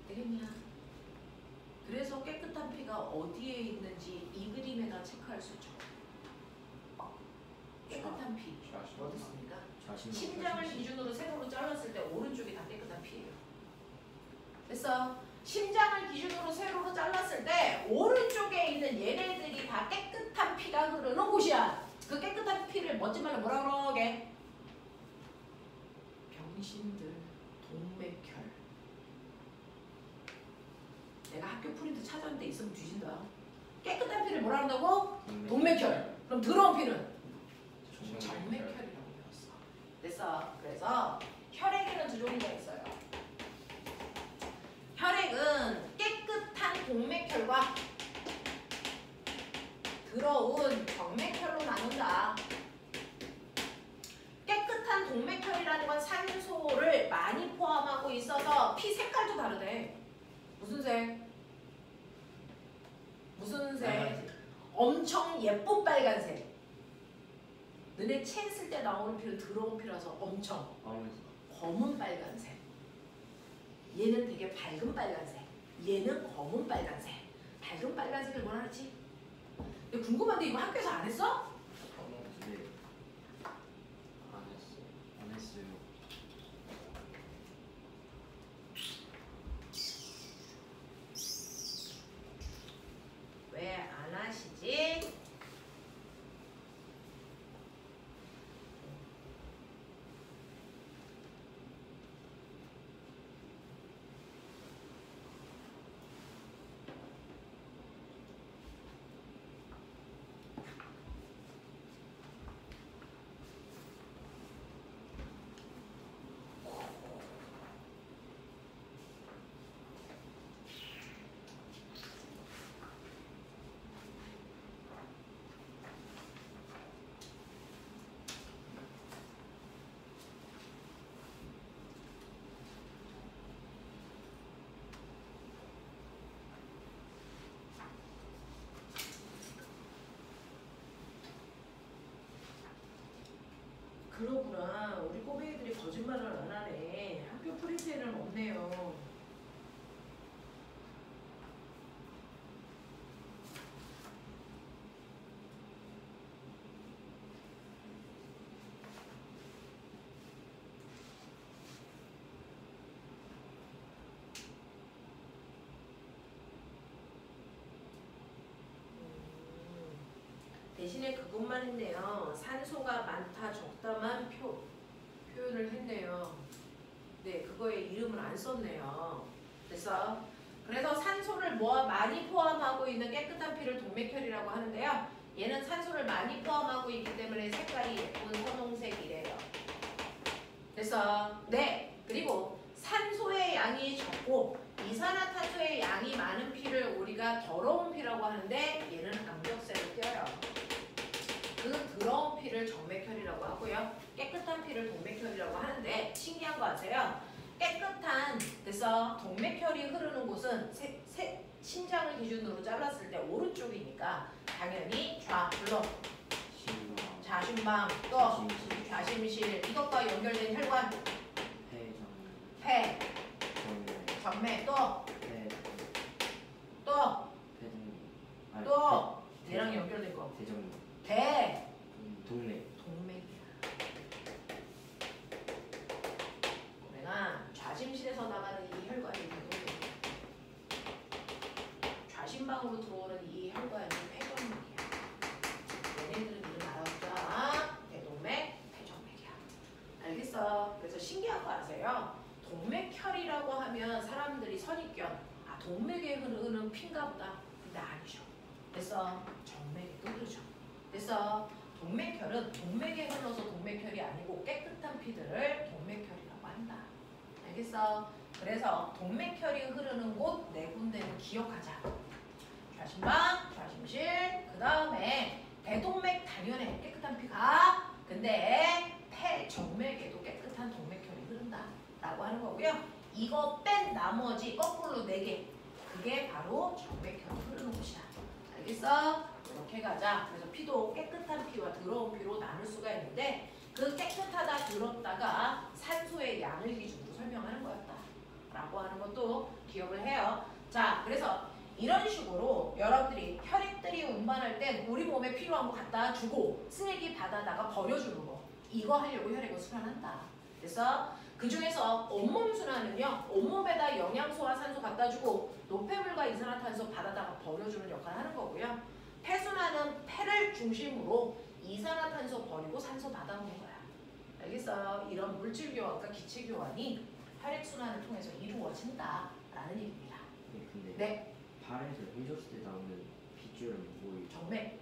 되겠냐? 그래서 깨끗한 피가 어디에 있는지 이 그림에다 체크할 수 있죠. 깨끗한 피 어디 있습니까? 심장을 기준으로 세로로 잘랐을 때 오른쪽이 다 깨끗한 피예요. 됐어? 심장을 기준으로 세로로 잘랐을 때 오른쪽에 있는 얘네들이 다 깨끗한 피가 흐르는 곳이야. 그 깨끗한 피를 멋진 말로 뭐라 그러게? 병신들, 동맥혈. 내가 학교 프린트 찾았는데 있으면 뒤진다. 깨끗한 피를 뭐라 한다고? 동맥혈. 그럼 들어온 피는? 정맥혈이라고 배웠어. 됐어? 그래서 혈액에는 두 종류가 있어요. 혈액은 깨끗한 동맥혈과 들어온 정맥혈로 나눈다. 깨끗한 동맥혈이라는 건 산소를 많이 포함하고 있어서 피 색깔도 다르대. 무슨 색? 무슨 색? 빨간색. 엄청 예쁜 빨간색. 너네 체했을 때 나오는 피는 들어온 피라서 엄청 검은 빨간색. 얘는 되게 밝은 빨간색. 얘는 검은 빨간색. 밝은 빨간색을 뭐라 그러지? 궁금한데 이거 학교에서 안 했어? 네. 안 했어요. 왜 안 하시지? 그러구나. 우리 꼬맹이들이 거짓말을 안 하네. 학교 프린트에는 없네요. 대신에 그것만 했네요. 산소가 많다 적다만 표현을 했네요. 네, 그거에 이름을 안 썼네요. 됐어? 그래서 산소를 많이 포함하고 있는 깨끗한 피를 동맥혈이라고 하는데요. 얘는 산소를 많이 포함하고 있기 때문에 색깔이 예쁜 선홍색이래요. 됐어? 네. 그리고 산소의 양이 적고 이산화탄소의 양이 많은 피를 우리가 더러운 피라고 하는데 얘는 암벽세를 띄어요. 그 더러운 피를 정맥혈이라고 하고요. 깨끗한 피를 동맥혈이라고 하는데 신기한 거 아세요? 깨끗한 됐어? 동맥혈이 흐르는 곳은 심장을 기준으로 잘랐을 때 오른쪽이니까 당연히 좌불러 좌심방 또 좌심실 이것과 연결된 혈관 폐 정맥 또 얘랑 연결된 거 대정맥. 대 동맥. 됐어요? 그래서 신기한 거 아세요? 동맥혈이라고 하면 사람들이 선입견, 아 동맥에 흐르는 피인가 보다. 근데 아니죠. 그래서 정맥에도 흐르죠. 그래서 동맥혈은 동맥에 흘러서 동맥혈이 아니고 깨끗한 피들을 동맥혈이라고 한다. 알겠어? 그래서 동맥혈이 흐르는 곳 네 군데를 기억하자. 좌심방, 좌심실, 그 다음에 대동맥 당연히 깨끗한 피가. 근데 정맥에도 깨끗한 동맥혈이 흐른다 라고 하는 거고요. 이거 뺀 나머지 거꾸로 4개, 그게 바로 정맥혈이 흐르는 곳이다. 알겠어? 이렇게 가자. 그래서 피도 깨끗한 피와 더러운 피로 나눌 수가 있는데 그 깨끗하다 더럽다가 산소의 양을 기준으로 설명하는 거였다 라고 하는 것도 기억을 해요. 자, 그래서 이런 식으로 여러분들이 혈액들이 운반할 때 우리 몸에 필요한 거 갖다 주고 쓰레기 받아다가 버려주는 거, 이거 하려고 혈액을 순환한다. 그래서 그 중에서 온몸 순환은요, 온몸에다 영양소와 산소 갖다 주고 노폐물과 이산화탄소 받아다가 버려주는 역할을 하는 거고요. 폐순환은 폐를 중심으로 이산화탄소 버리고 산소 받아오는 거야. 알겠어요? 이런 물질 교환과 기체 교환이 혈액 순환을 통해서 이루어진다라는 얘기입니다. 네, 근데 네. 발에서 해줬을 때 나오는 빗줄은 뭐예요? 정맥.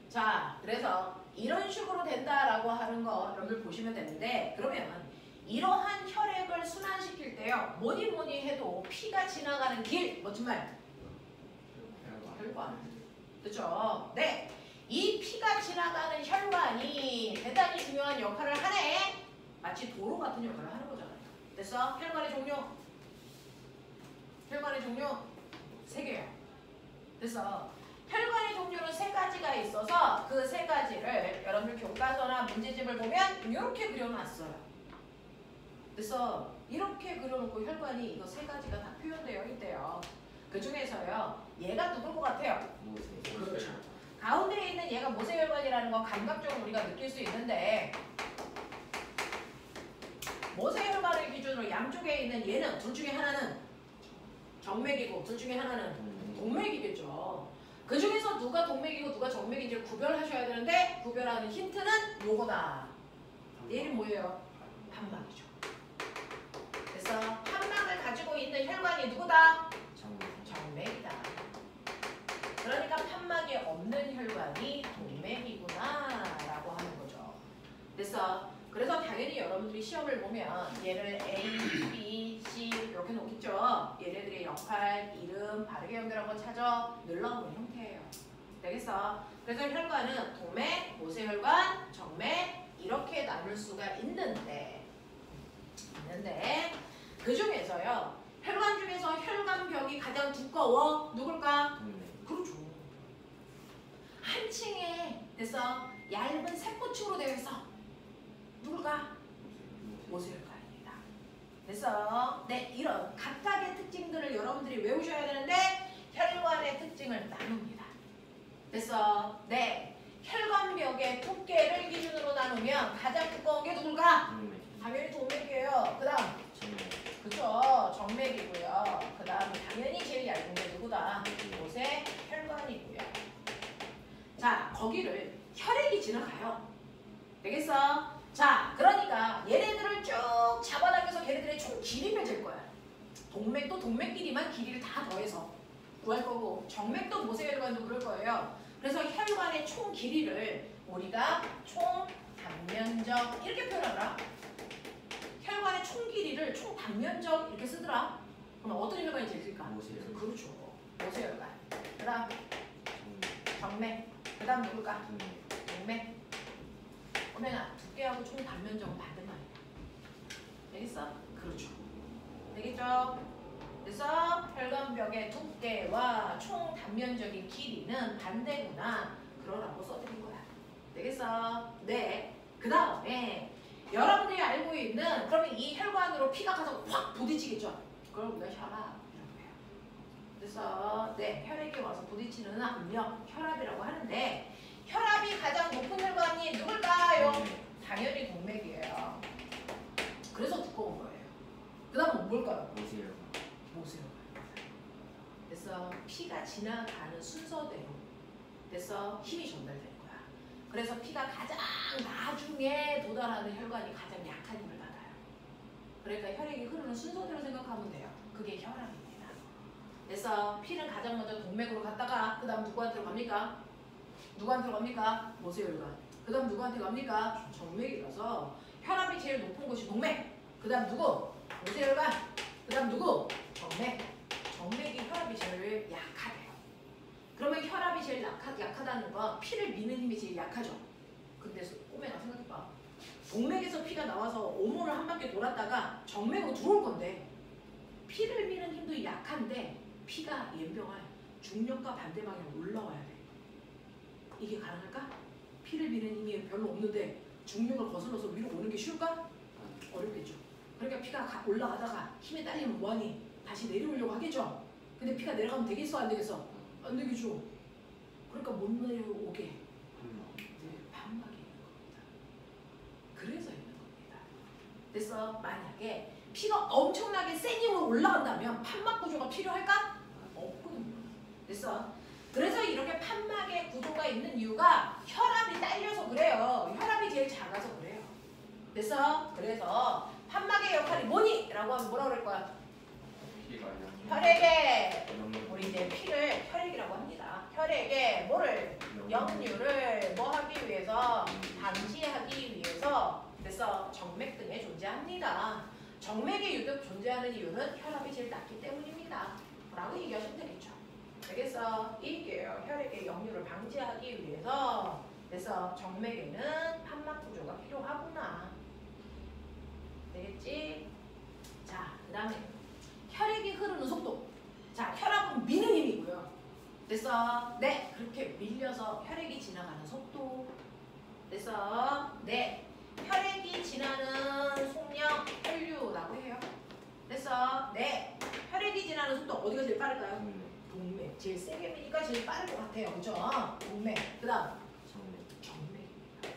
자, 그래서 이런 식으로 된다라고 하는 거 여러분들 보시면 되는데, 그러면 이러한 혈액을 순환시킬 때요, 뭐니 해도 피가 지나가는 길, 멋진 말, 혈관. 그렇죠? 네. 이 피가 지나가는 혈관이 대단히 중요한 역할을 하네. 마치 도로 같은 역할을 하는 거잖아요. 됐어? 혈관의 종류. 혈관의 종류 3개예요. 그래서 혈관의 종류는 3가지가 있어서 그 3가지를 여러분들 교과서나 문제집을 보면 이렇게 그려놨어요. 그래서 이렇게 그려놓고 혈관이 이거 3가지가 다 표현되어 있대요. 그 중에서요, 얘가 누굴 것 같아요? 모세. 그렇죠. 가운데에 있는 얘가 모세혈관이라는 거 감각적으로 우리가 느낄 수 있는데, 모세혈관을 기준으로 양쪽에 있는 얘는 둘 중에 하나는 정맥이고 둘 중에 하나는 동맥이겠죠. 그 중에서 누가 동맥이고 누가 정맥인지를 구별하셔야 되는데, 구별하는 힌트는 요거다. 얘는 뭐예요? 판막이죠. 그래서 판막을 가지고 있는 혈관이 누구다? 정맥이다. 그러니까 판막이 없는 혈관이 동맥이구나 라고 하는 거죠. 그래서 당연히 여러분들이 시험을 보면 얘를 A, B, C 이렇게 놓겠죠. 얘네들의 역할, 이름, 바르게 연결한 거 찾아 눌러보는 형태예요. 되겠어? 그래서 혈관은 동맥, 모세혈관, 정맥 이렇게 나눌 수가 있는데 그 중에서요, 혈관 중에서 혈관벽이 가장 두꺼워 누굴까? 그렇죠. 한 층에 됐어, 얇은 세포층으로 되어 있어. 누굴까? 모세혈관입니다. 그래서 네, 이런 각각의 특징들을 여러분들이 외우셔야 되는데 혈관의 특징을 나눕니다. 그래서 네, 혈관벽의 두께를 기준으로 나누면 가장 두꺼운 게 누굴까? 당연히 동맥이에요. 그 다음 그쵸, 정맥이고요. 그 다음 당연히 제일 얇은 게 누구다? 모세혈관이고요. 자, 거기를 혈액이 지나가요. 되겠어? 자, 그러니까 얘네들을 쭉 잡아당겨서 걔네들의 총 길이를 잴 거야. 동맥도 동맥 길이만 길이를 다 더해서 구할 거고, 정맥도 모세혈관도 그럴 거예요. 그래서 혈관의 총 길이를 우리가 총 단면적 이렇게 표현하더라. 혈관의 총 길이를 총 단면적 이렇게 쓰더라. 그럼 어떤 혈관이 제일 길까? 모세혈관. 그렇죠. 모세혈관. 그 다음 정맥. 그 다음 누굴까? 동맥. 어머나, 두께하고 총 단면적은 반대말이야. 되겠어? 그렇죠. 되겠죠? 그래서 혈관벽의 두께와 총 단면적인 길이는 반대구나. 그러라고 써드린 거야. 되겠어? 네. 그 다음에 여러분들이 알고 있는, 그러면 이 혈관으로 피가 가서 확 부딪히겠죠? 그걸 우리가 혈압이라고 해요. 그래서 네, 혈액이 와서 부딪히는 압력, 혈압이라고 하는데, 혈압이 가장 높은 혈관이 누굴까요? 당연히 동맥이에요. 그래서 두꺼운 거예요. 그 다음은 뭘까요? 모세혈관. 그래서 피가 지나가는 순서대로 그래서 힘이 전달되는 거야. 그래서 피가 가장 나중 중에 도달하는 혈관이 가장 약한 힘을 받아요. 그러니까 혈액이 흐르는 순서대로 생각하면 돼요. 그게 혈압입니다. 그래서 피는 가장 먼저 동맥으로 갔다가 그 다음 누구한테 갑니까? 누구한테 갑니까? 모세혈관. 그 다음 누구한테 갑니까? 정맥이라서 혈압이 제일 높은 곳이 동맥. 그 다음 누구? 모세혈관. 그 다음 누구? 정맥. 정맥이 혈압이 제일 약하대요. 그러면 혈압이 제일 약하다는 건 피를 미는 힘이 제일 약하죠. 근데 꼬매가 생각해봐. 동맥에서 피가 나와서 오모를 한 바퀴 돌았다가 정맥으로 들어올 건데 피를 미는 힘도 약한데 피가 연병할 중력과 반대 방향으로 올라와야 돼. 이게 가능할까? 피를 미는 힘이 별로 없는데 중력을 거슬러서 위로 오는 게 쉬울까? 어렵겠죠. 그러니까 피가 올라가다가 힘에 딸리면 뭐하니? 다시 내려오려고 하겠죠. 근데 피가 내려가면 되겠어? 안 되겠어? 안 되겠죠. 그러니까 못 내려오게 판막이 있는 겁니다. 그래서 있는 겁니다. 그래서 만약에 피가 엄청나게 센 힘으로 올라간다면 판막 구조가 필요할까? 없거든요. 그래서 이렇게 판막의 구조가 있는 이유가 혈압이 딸려서 그래요. 혈압이 제일 작아서 그래요. 그래서 판막의 역할이 뭐니? 라고 하면 뭐라고 그럴 거야? 혈액에 우리 이제 피를 혈액이라고 합니다. 혈액에 뭐를? 역류를 뭐 하기 위해서? 방지하기 위해서. 그래서 정맥 등에 존재합니다. 정맥이 유독 존재하는 이유는 혈압이 제일 낮기 때문입니다. 라고 얘기하시면 되겠죠. 알겠어? 이게요. 혈액의 역류를 방지하기 위해서. 그래서 정맥에는 판막 구조가 필요하구나. 되겠지? 자, 그 다음에 혈액이 흐르는 속도. 자, 혈압은 미는 힘이고요. 네, 그렇게 밀려서 혈액이 지나가는 속도. 네, 혈액이 지나는 속력 혈류라고 해요. 네, 혈액이 지나는 속도 어디가 제일 빠를까요? 동맥. 제일 세게 미니까 제일 빠를 것 같아요. 그죠? 동맥. 그 다음 정맥입니다.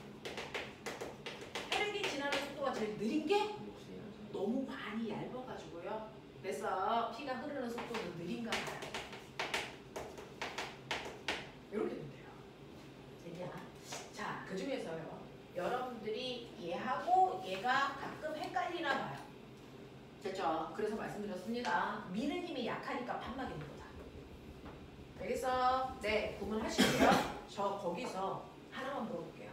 혈액이 지나는 속도가 제일 느린 게 너무 많이 얇아가지고요. 그래서 피가 흐르는 속도는 느린가 봐요. 이렇게 된대요. 됐냐? 자, 그 중에서요. 여러분들이 얘하고 얘가 가끔 헷갈리나 봐요. 됐죠? 그래서 말씀드렸습니다. 미는 힘이 약하니까 판막이 있는 거다. 알겠어? 네, 구분하시고요. 저 거기서 하나만 물어볼게요.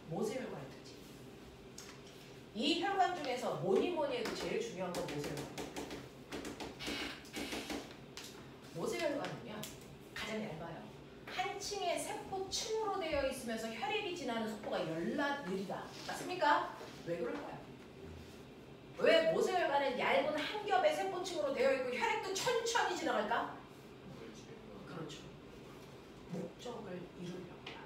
모세혈관의 특징. 이 혈관 중에서 뭐니 해도 제일 중요한 건 모세혈관. 모세혈관은요 가장 얇아요. 한 층의 세포층으로 되어 있으면서 혈액이 지나는 속도가 열나 느리다. 맞습니까? 왜 그럴까요? 왜 모세혈관은 얇은 한 겹의 세포층으로 되어 있고 혈액도 천천히 지나갈까? 그렇죠. 목적을 이루려고요.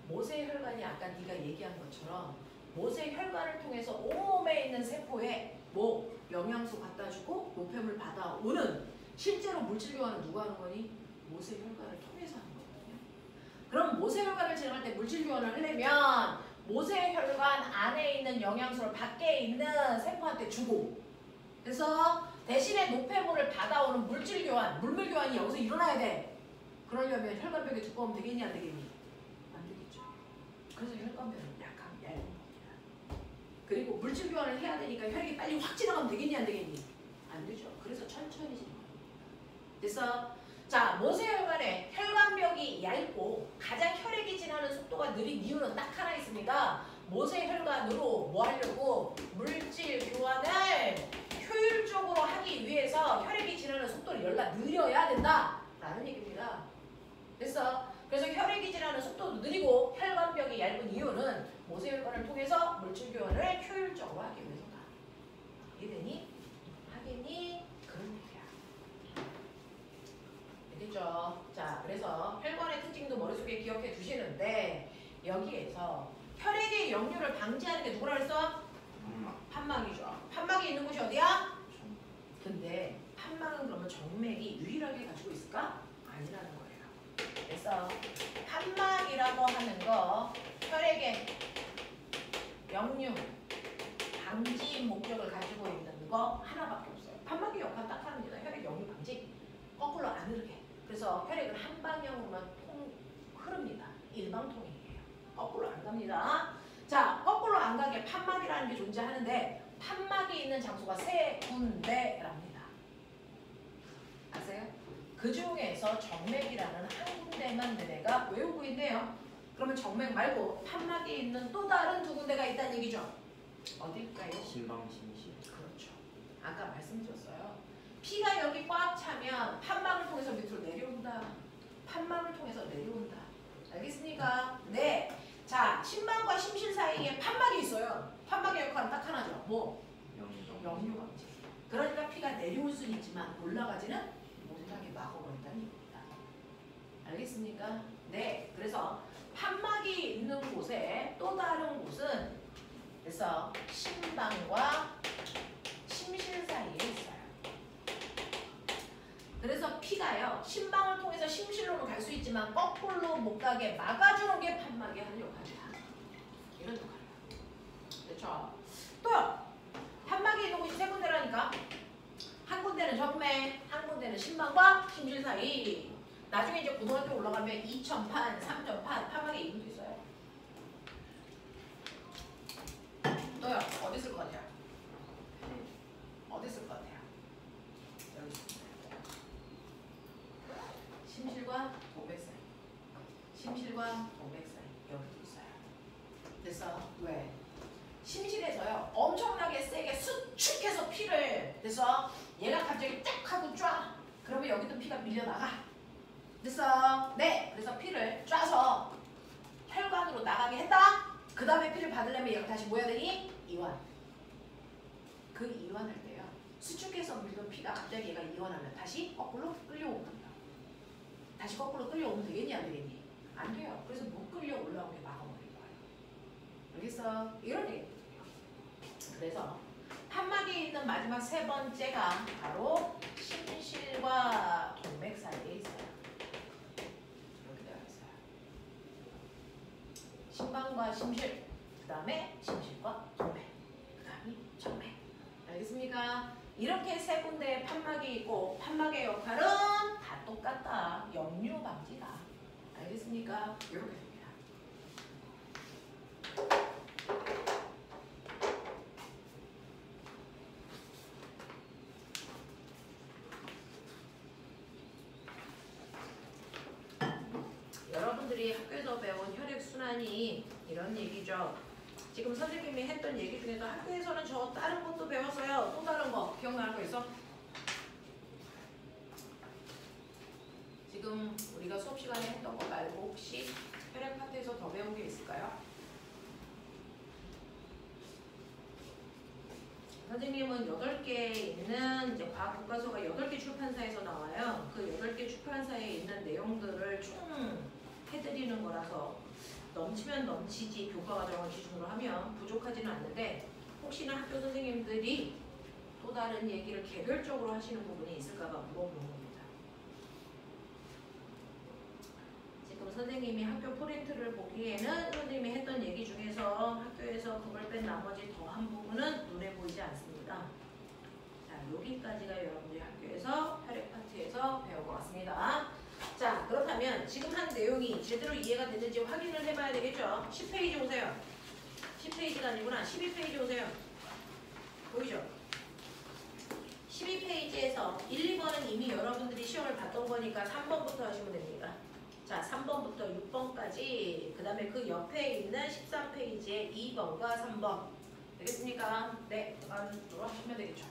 모세혈관이 아까 네가 얘기한 것처럼 모세혈관을 통해서 온몸에 있는 세포에 뭐 영양소 갖다 주고 노폐물 받아오는 실제로 물질 교환은 누가 하는 거니? 모세혈관을 통해서 하는 거거든요. 그럼 모세혈관을 지나갈 때 물질 교환을 하려면 모세혈관 안에 있는 영양소를 밖에 있는 세포한테 주고 그래서 대신에 노폐물을 받아오는 물질 교환, 물물 교환이 여기서 일어나야 돼. 그러려면 혈관벽이 두꺼우면 되겠니 안 되겠니? 안 되겠죠. 그래서 혈관벽은 약간 얇은 겁니다. 그리고 물질 교환을 해야 되니까 혈액이 빨리 확 지나가면 되겠니 안 되겠니? 안 되죠. 그래서 천천히 지나가는 겁니다. 그래서 자, 모세혈관의 혈관벽이 얇고 가장 혈액이 지나는 속도가 느린 이유는 딱 하나 있습니다. 모세혈관으로 뭐 하려고? 물질 교환을 효율적으로 하기 위해서 혈액이 지나는 속도를 늘려야 된다 라는 얘기입니다. 그래서 혈액이 지나는 속도도 느리고 혈관벽이 얇은 이유는 모세혈관을 통해서 물질 교환을 효율적으로 하기 위해서다. 이해되니? 하겠니? 그런 얘기야. 알겠죠? 자, 그래서 혈관의 특징도 머릿속에 기억해 두시는데 여기에서 혈액의 역류를 방지하는 게 누구라 그랬어? 판막이죠. 판막이 있는 곳이 어디야? 근데 판막은 그러면 정맥이 유일하게 가지고 있을까? 아니라는 거예요. 그래서 판막이라고 하는 거 혈액의 역류 방지 목적을 가지고 있는 거 하나밖에 없어요. 판막의 역할은 딱 하나입니다. 혈액 역류 방지. 거꾸로 안 흐르게. 그래서 혈액은 한 방향으로만 흐릅니다. 일방통행이에요. 거꾸로 안 갑니다. 자, 거꾸로 안 안 가게 판막이라는 게 존재하는데 판막이 있는 장소가 3군데랍니다. 아세요? 그 중에서 정맥이라는 한 군데만 너네가 외우고 있네요. 그러면 정맥 말고 판막이 있는 또 다른 2군데가 있다는 얘기죠. 어딜까요? 신방 심실. 그렇죠. 아까 말씀드렸어요. 피가 여기 꽉 차면 판막을 통해서 밑으로 내려온다. 판막을 통해서 내려온다. 알겠습니까? 네. 자, 심방과 심실 사이에 판막이 있어요. 판막의 역할은 딱 하나죠. 뭐? 역류방지. 그러니까 피가 내려올 수는 있지만 올라가지는 못하게 막아버린다는 얘기입니다. 알겠습니까? 네. 그래서 판막이 있는 곳에 또 다른 곳은 그래서 심방과 심실 사이에 있어요. 그래서 피가요. 심방을 통해서 심실로는 갈 수 있지만 거꾸로 못 가게 막아주는 게 판막이 하는 역할이다. 이런 역할이에요. 그렇죠? 또요. 판막이 있는 곳이 3군데라니까. 한 군데는 정맥, 한 군데는 심방과 심실 사이. 나중에 이제 고등학교 올라가면 2천판, 3천판 판막에 있는 게 있어요. 또요. 어디 있을 것 같아요? 어디 있을 것 같아요? 여기 있습니다. 심실과 동맥 사이. 심실과 동맥 사이. 여기도 있어요. 그래서 왜? 심실에서요. 엄청나게 세게 수축해서 피를 그래서 얘가 갑자기 쫙 하고 쫙 그러면 여기도 피가 밀려나가. 그래서 네. 그래서 피를 쫙서 혈관으로 나가게 했다. 그 다음에 피를 받으려면 얘가 다시 뭐 해야 되니? 이완. 그 이완할 때요. 수축해서 밀던 피가 갑자기 얘가 이완하면 다시 거꾸로 끌려오는 겁니다. 다시 거꾸로 끌려오면 되겠니 안 되겠니? 안 돼요. 그래서 못 끌려 올라오게 막아버릴 거예요. 알겠어? 이런 얘기거든요. 그래서 판막이 있는 마지막 3번째가 바로 심실과 동맥 사이에 있어요. 이렇게 되어 있어요. 심방과 심실, 그 다음에 심실과 동맥, 그 다음이 정맥. 알겠습니까? 이렇게 3군데의 판막이 있고 판막의 역할은 다 똑같다. 역류 방지다. 알겠습니까? 이렇게 됩니다. 여러분들이 학교에서 배운 혈액순환이 이런 얘기죠. 지금 선생님이 했던 얘기 중에서 학교에서는 저 다른 것도 배웠어요. 또 다른 거 기억나는 거 있어? 지금 우리가 수업 시간에 했던 거 말고 혹시 혈액 파트에서 더 배운 게 있을까요? 선생님은 8개 있는 이제 과학 교과서가 8개 출판사에서 나와요. 그 8개 출판사에 있는 내용들을 총 해드리는 거라서 넘치면 넘치지 교과 과정을 기준으로 하면 부족하지는 않는데 혹시나 학교 선생님들이 또 다른 얘기를 개별적으로 하시는 부분이 있을까 봐 물어보는 겁니다. 지금 선생님이 학교 프린트를 보기에는 선생님이 했던 얘기 중에서 학교에서 그걸 뺀 나머지 더한 부분은 눈에 보이지 않습니다. 자, 여기까지가 여러분들이 학교에서 혈액 파트에서 배운 것 같습니다. 자, 그렇다면 지금 한 내용이 제대로 이해가 됐는지 확인을 해봐야 되겠죠? 10페이지 오세요. 10페이지가 아니구나. 12페이지 오세요. 보이죠? 12페이지에서 1, 2번은 이미 여러분들이 시험을 봤던 거니까 3번부터 하시면 됩니다. 자, 3번부터 6번까지 그 다음에 그 옆에 있는 13페이지에 2번과 3번 되겠습니까? 네, 안으로 하시면 되겠죠.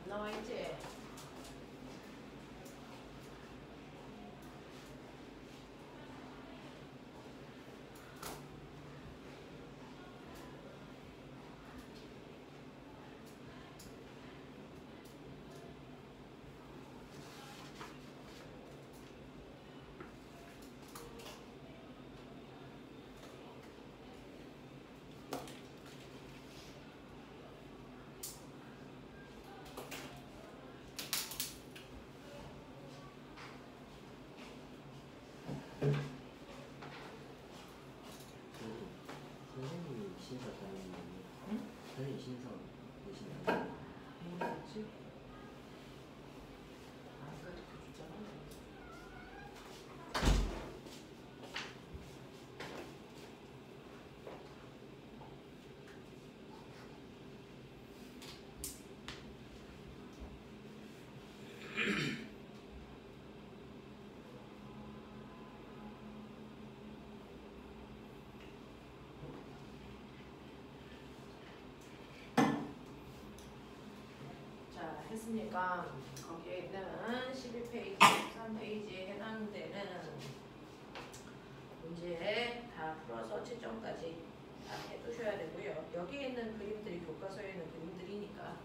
안 나와 있지? 선생님이 신사 다니는 거 응? 선생님 신사 계신다는 뭐지? 아까 그 줬잖아. 자, 했으니까 거기에 있는 12페이지, 13페이지에 해당되는 문제 다 풀어서 채점까지 다 해두셔야 되고요. 여기에 있는 그림들이 교과서에 있는 그림들이니까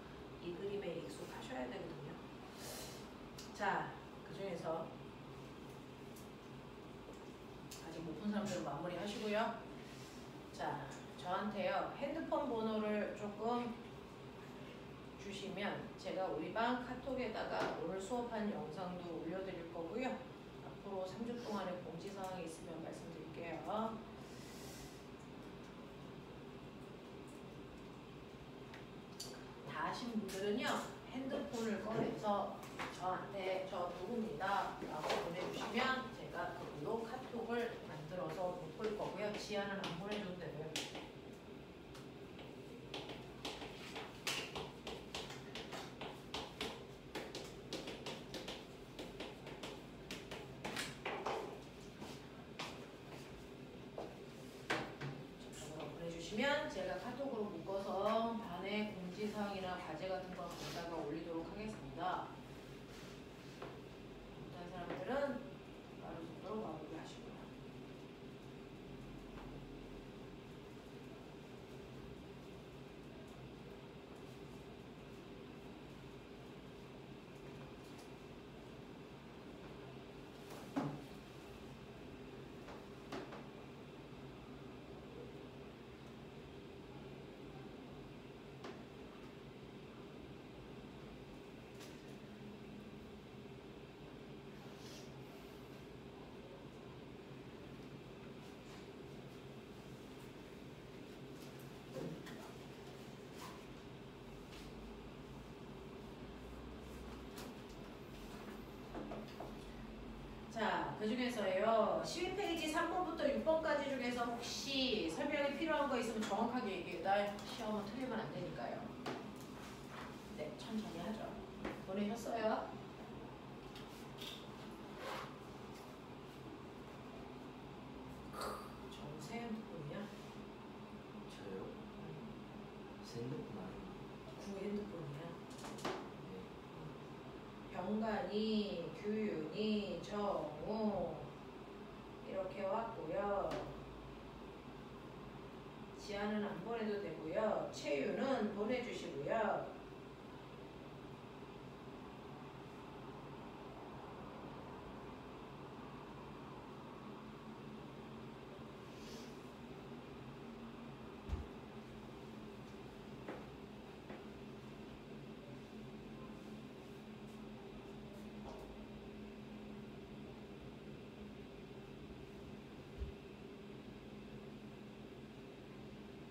이 그림에 익숙하셔야 되거든요. 자, 그 중에서 아직 못 푼 사람들은 마무리 하시고요. 자, 저한테요 핸드폰 번호를 조금 주시면 제가 우리 반 카톡에다가 오늘 수업한 영상도 올려드릴 거고요. 앞으로 3주 동안에 공지사항이 있으면 말씀드릴게요. 다 하신 분들은요 핸드폰을 꺼내서 저한테 저 누구입니다 라고 보내주시면 제가 그걸로 카톡을 만들어서 볼 거고요. 지안은 안 보내줘도 되고요. 보내주시면 제가 카톡으로 묶어서 반의 공지사항이나 과제 같은 거 갖다가 올리도록 하겠습니다. 못한 사람들은 바로 속도로 마무리하시고요. 자, 그 중에서요 12페이지 3번부터 6번까지 중에서 혹시 설명이 필요한 거 있으면 정확하게 얘기해요. 나 시험은 틀리면 안 되니까요. 네, 천천히 하죠. 보내셨어요? 정세 핸드폰이야? 저요? 제 핸드폰 아니에요. 구 핸드폰이야? 네. 병간이, 규윤이, 정우 이렇게 왔고요. 지안은 안 보내도 되고요. 채유는 보내주시고요.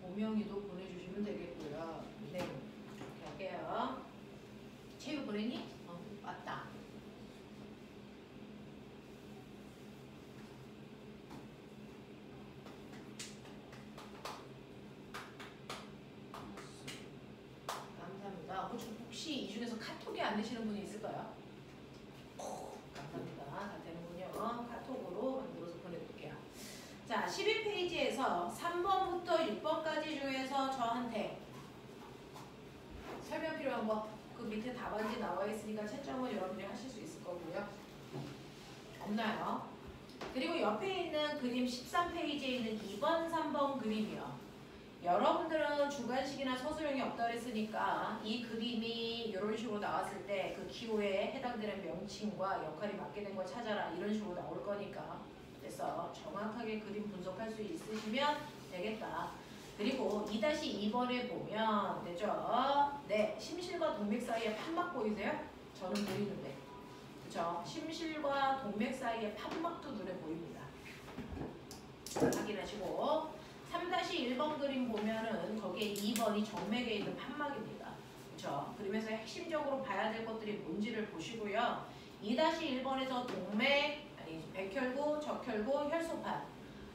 오명이도 보내주시면 되겠고요. 네, 이렇게 할게요. 채유 보내니? 맞다. 감사합니다. 혹시 이 중에서 카톡이 안 되시는 분이 있을까요? 감사합니다. 다 되는군요. 카톡으로 만들어서 보내드릴게요. 자, 12페이지에서 3번부터 6번까지 중에서 저한테 설명 필요한 거 그 밑에 답안지 나와 있으니까 채점은 여러분들이 하실 수 있을 거고요. 없나요? 그리고 옆에 있는 그림 13페이지에 있는 2번, 3번 그림이요. 여러분들은 주관식이나 서술형이 없다 그랬으니까 이 그림이 이런 식으로 나왔을 때 그 기호에 해당되는 명칭과 역할이 맞게 된 걸 찾아라 이런 식으로 나올 거니까 그래서 정확하게 그림 분석할 수 있으시면 되겠다. 그리고 2-2번에 보면 되죠? 네, 심실과 동맥 사이에 판막 보이세요? 저는 보이는데 그쵸? 심실과 동맥 사이에 판막도 눈에 보입니다. 확인하시고 3-1번 그림 보면은 거기에 2번이 정맥에 있는 판막입니다. 그렇죠? 그러면서 핵심적으로 봐야 될 것들이 뭔지를 보시고요. 2-1번에서 동맥, 아니 백혈구, 적혈구, 혈소판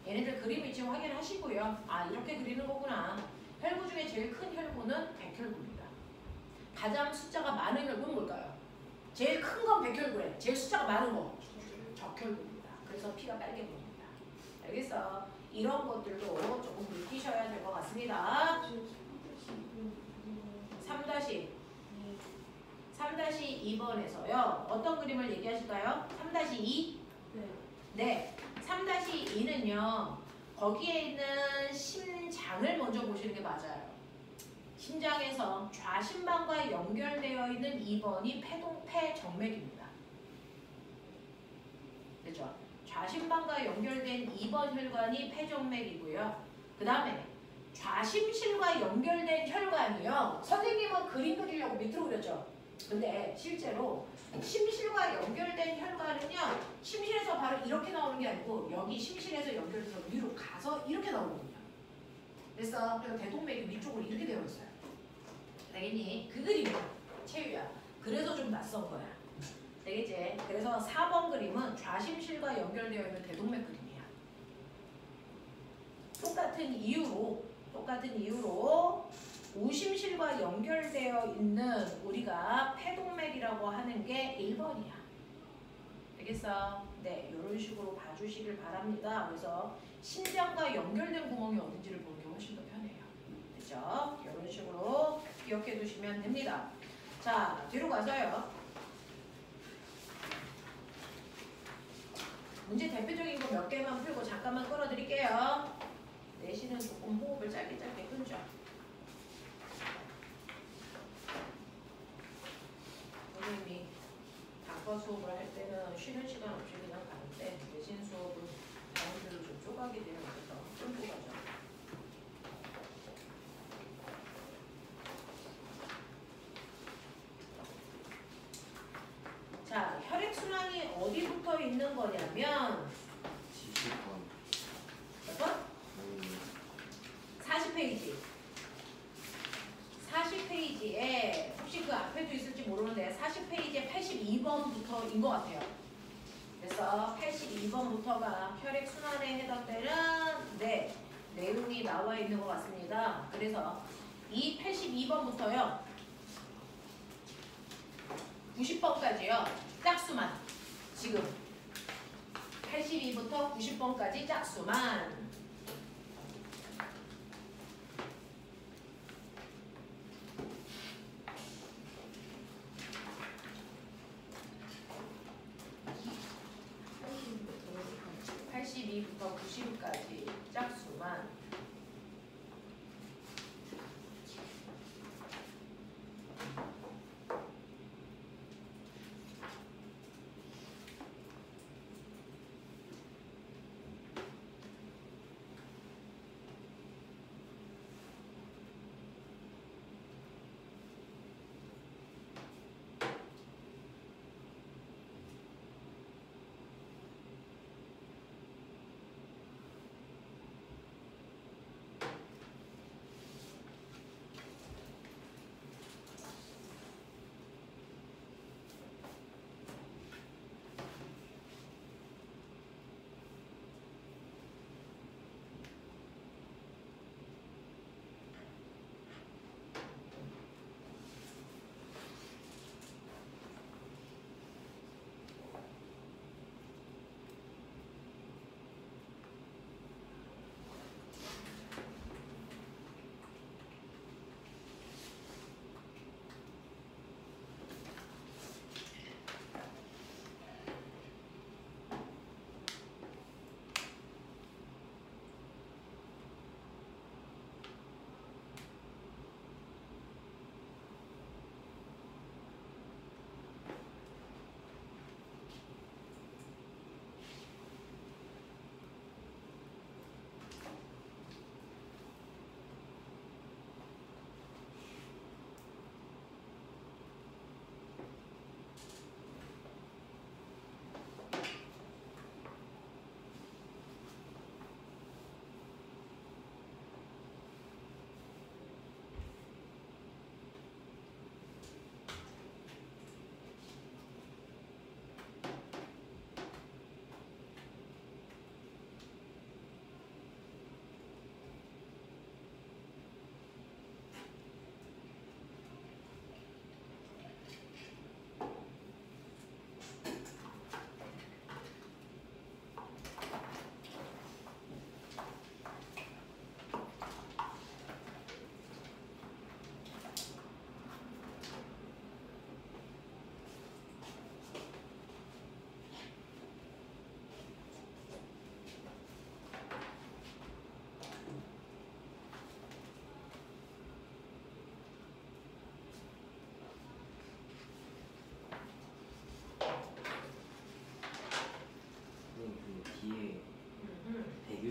얘네들 그림 위치 확인하시고요. 아 이렇게 그리는 거구나. 혈구 중에 제일 큰 혈구는 백혈구입니다. 가장 숫자가 많은 혈구는 뭘까요? 제일 큰 건 백혈구래. 제일 숫자가 많은 거 적혈구입니다. 그래서 피가 빨개 보입니다. 알겠어? 이런 것들도 조금 익히셔야 될 것 같습니다. 3-2번에서요. 어떤 그림을 얘기하실까요? 3-2? 네. 3-2는요. 거기에 있는 심장을 먼저 보시는 게 맞아요. 심장에서 좌심방과 연결되어 있는 2번이 폐정맥입니다. 그죠? 좌심방과 연결된 2번 혈관이 폐정맥이고요. 그 다음에 좌심실과 연결된 혈관이요. 선생님은 그림 그리려고 밑으로 그렸죠. 근데 실제로 심실과 연결된 혈관은요. 심실에서 바로 이렇게 나오는 게 아니고 여기 심실에서 연결해서 위로 가서 이렇게 나오거든요. 그래서 대동맥이 위쪽으로 이렇게 되어 있어요. 알겠니? 그 그림이야. 채유야. 그래서 좀 낯선 거야. 되겠지? 그래서 4번 그림은 좌심실과 연결되어 있는 대동맥 그림이야. 똑같은 이유로 우심실과 연결되어 있는 우리가 폐동맥이라고 하는 게 1번이야. 알겠어? 네, 이런 식으로 봐주시길 바랍니다. 그래서 심장과 연결된 구멍이 어딘지를 보는 게 훨씬 더 편해요. 그렇죠? 이런 식으로 기억해 두시면 됩니다. 자, 뒤로 가서요. 문제 대표적인 거 몇 개만 풀고 잠깐만 끌어드릴게요. 내쉬는 조금 호흡을 짧게 끊죠. 선생님이 단과 수업을 할 때는 쉬는 시간 없이 그냥 가는데 내신 수업은 자연스레로 좀 쪼가게 되어 있어서 끊고 가죠. 자, 혈액순환이 어디 붙어 있는 거냐면 70번. 몇 번? 40페이지. 40페이지에 혹시 그 앞에도 있을지 모르는데 40페이지에 82번부터인 것 같아요. 그래서 82번부터가 혈액순환에 해당되는 내용이 나와 있는 것 같습니다. 그래서 이 82번부터요. 90번까지요. 짝수만. 지금 82부터 90번까지 짝수만. 부터 90까지 짝수만.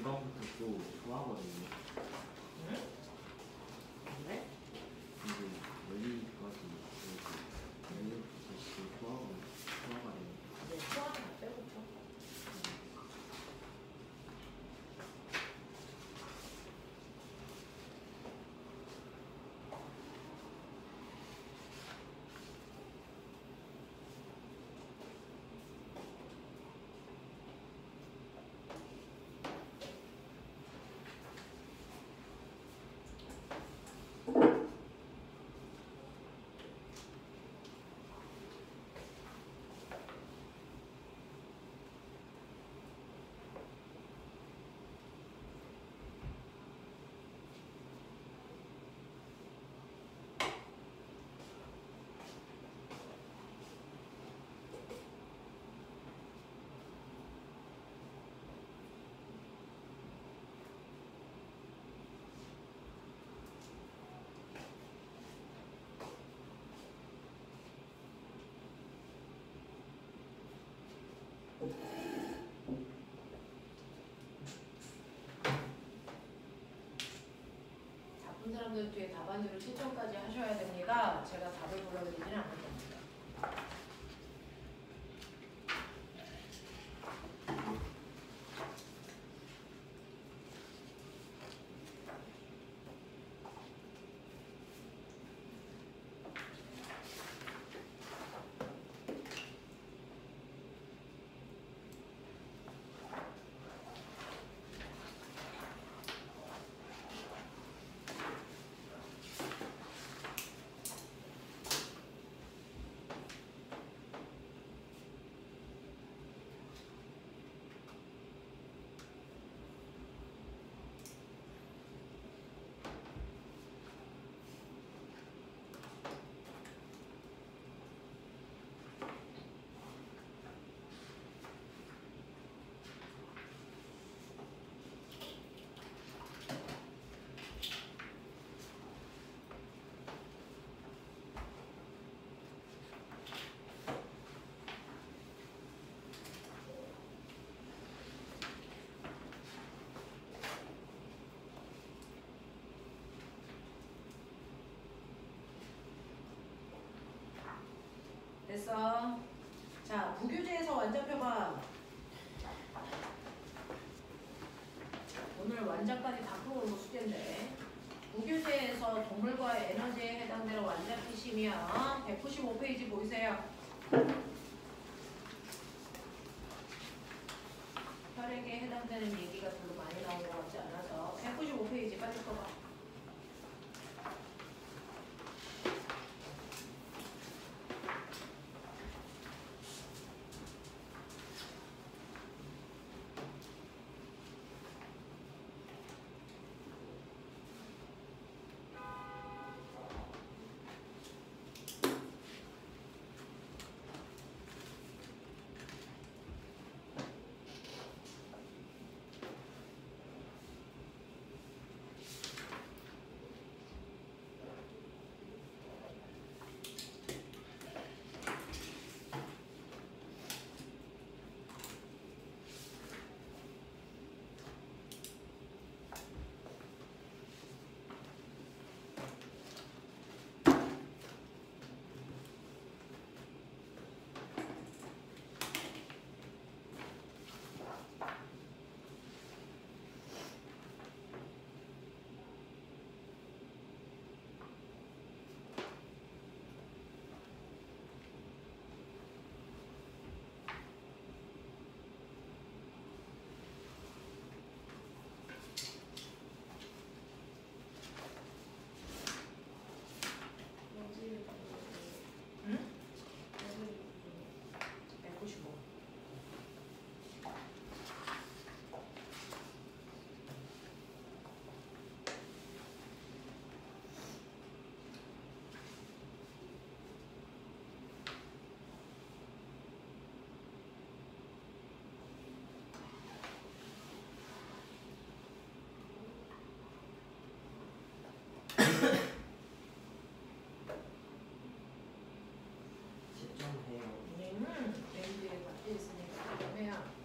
금방부터 또 소화하거든요. 응? 네? 이제 여기까지 이렇게 다시 소화가 돼요. 네, 소화는 다 빼고죠. 바쁜 사람들 뒤에 답안지로 채점까지 하셔야 됩니다. 제가 답을 불러드리지는 않을 겁니다. 됐어. 자, 부교재에서 완자 펴봐. 오늘 완자까지 다 풀어오는 거 숙제인데. 부교재에서 동물과의 에너지에 해당되는 완자 피시면 195페이지 보이세요? 혈액에 해당되는 얘기가 별로 많이 나온 것 같지 않아서 195페이지 빨리 써봐. 응? 195. 채점해요. 우리는 레인지에 같이 있으니까 그러면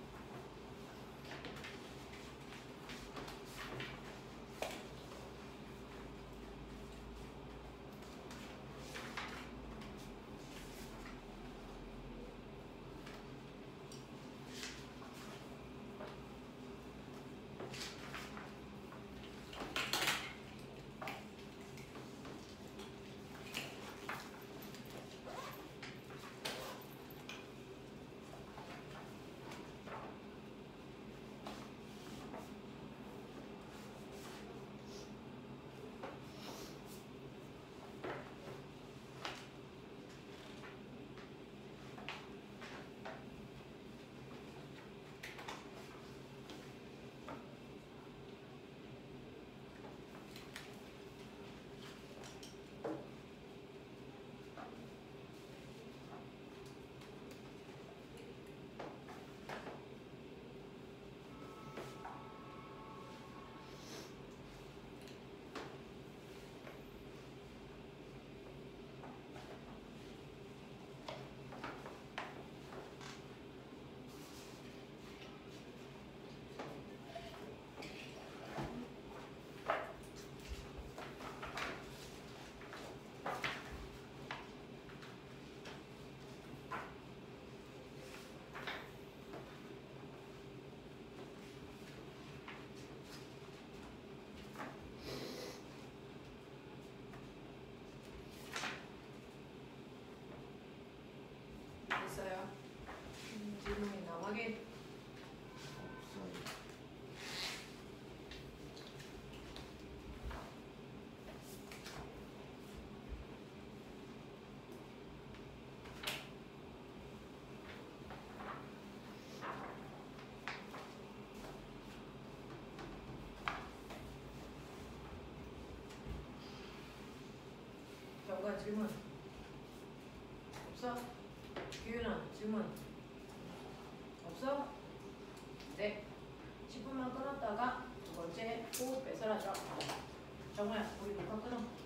확인. 없어요. 경과 질문. 없어? 규윤아 질문. 없어? 네. 10분만 끊었다가 두 번째 호흡 배설하죠. 정우야 우리 녹화 끊어.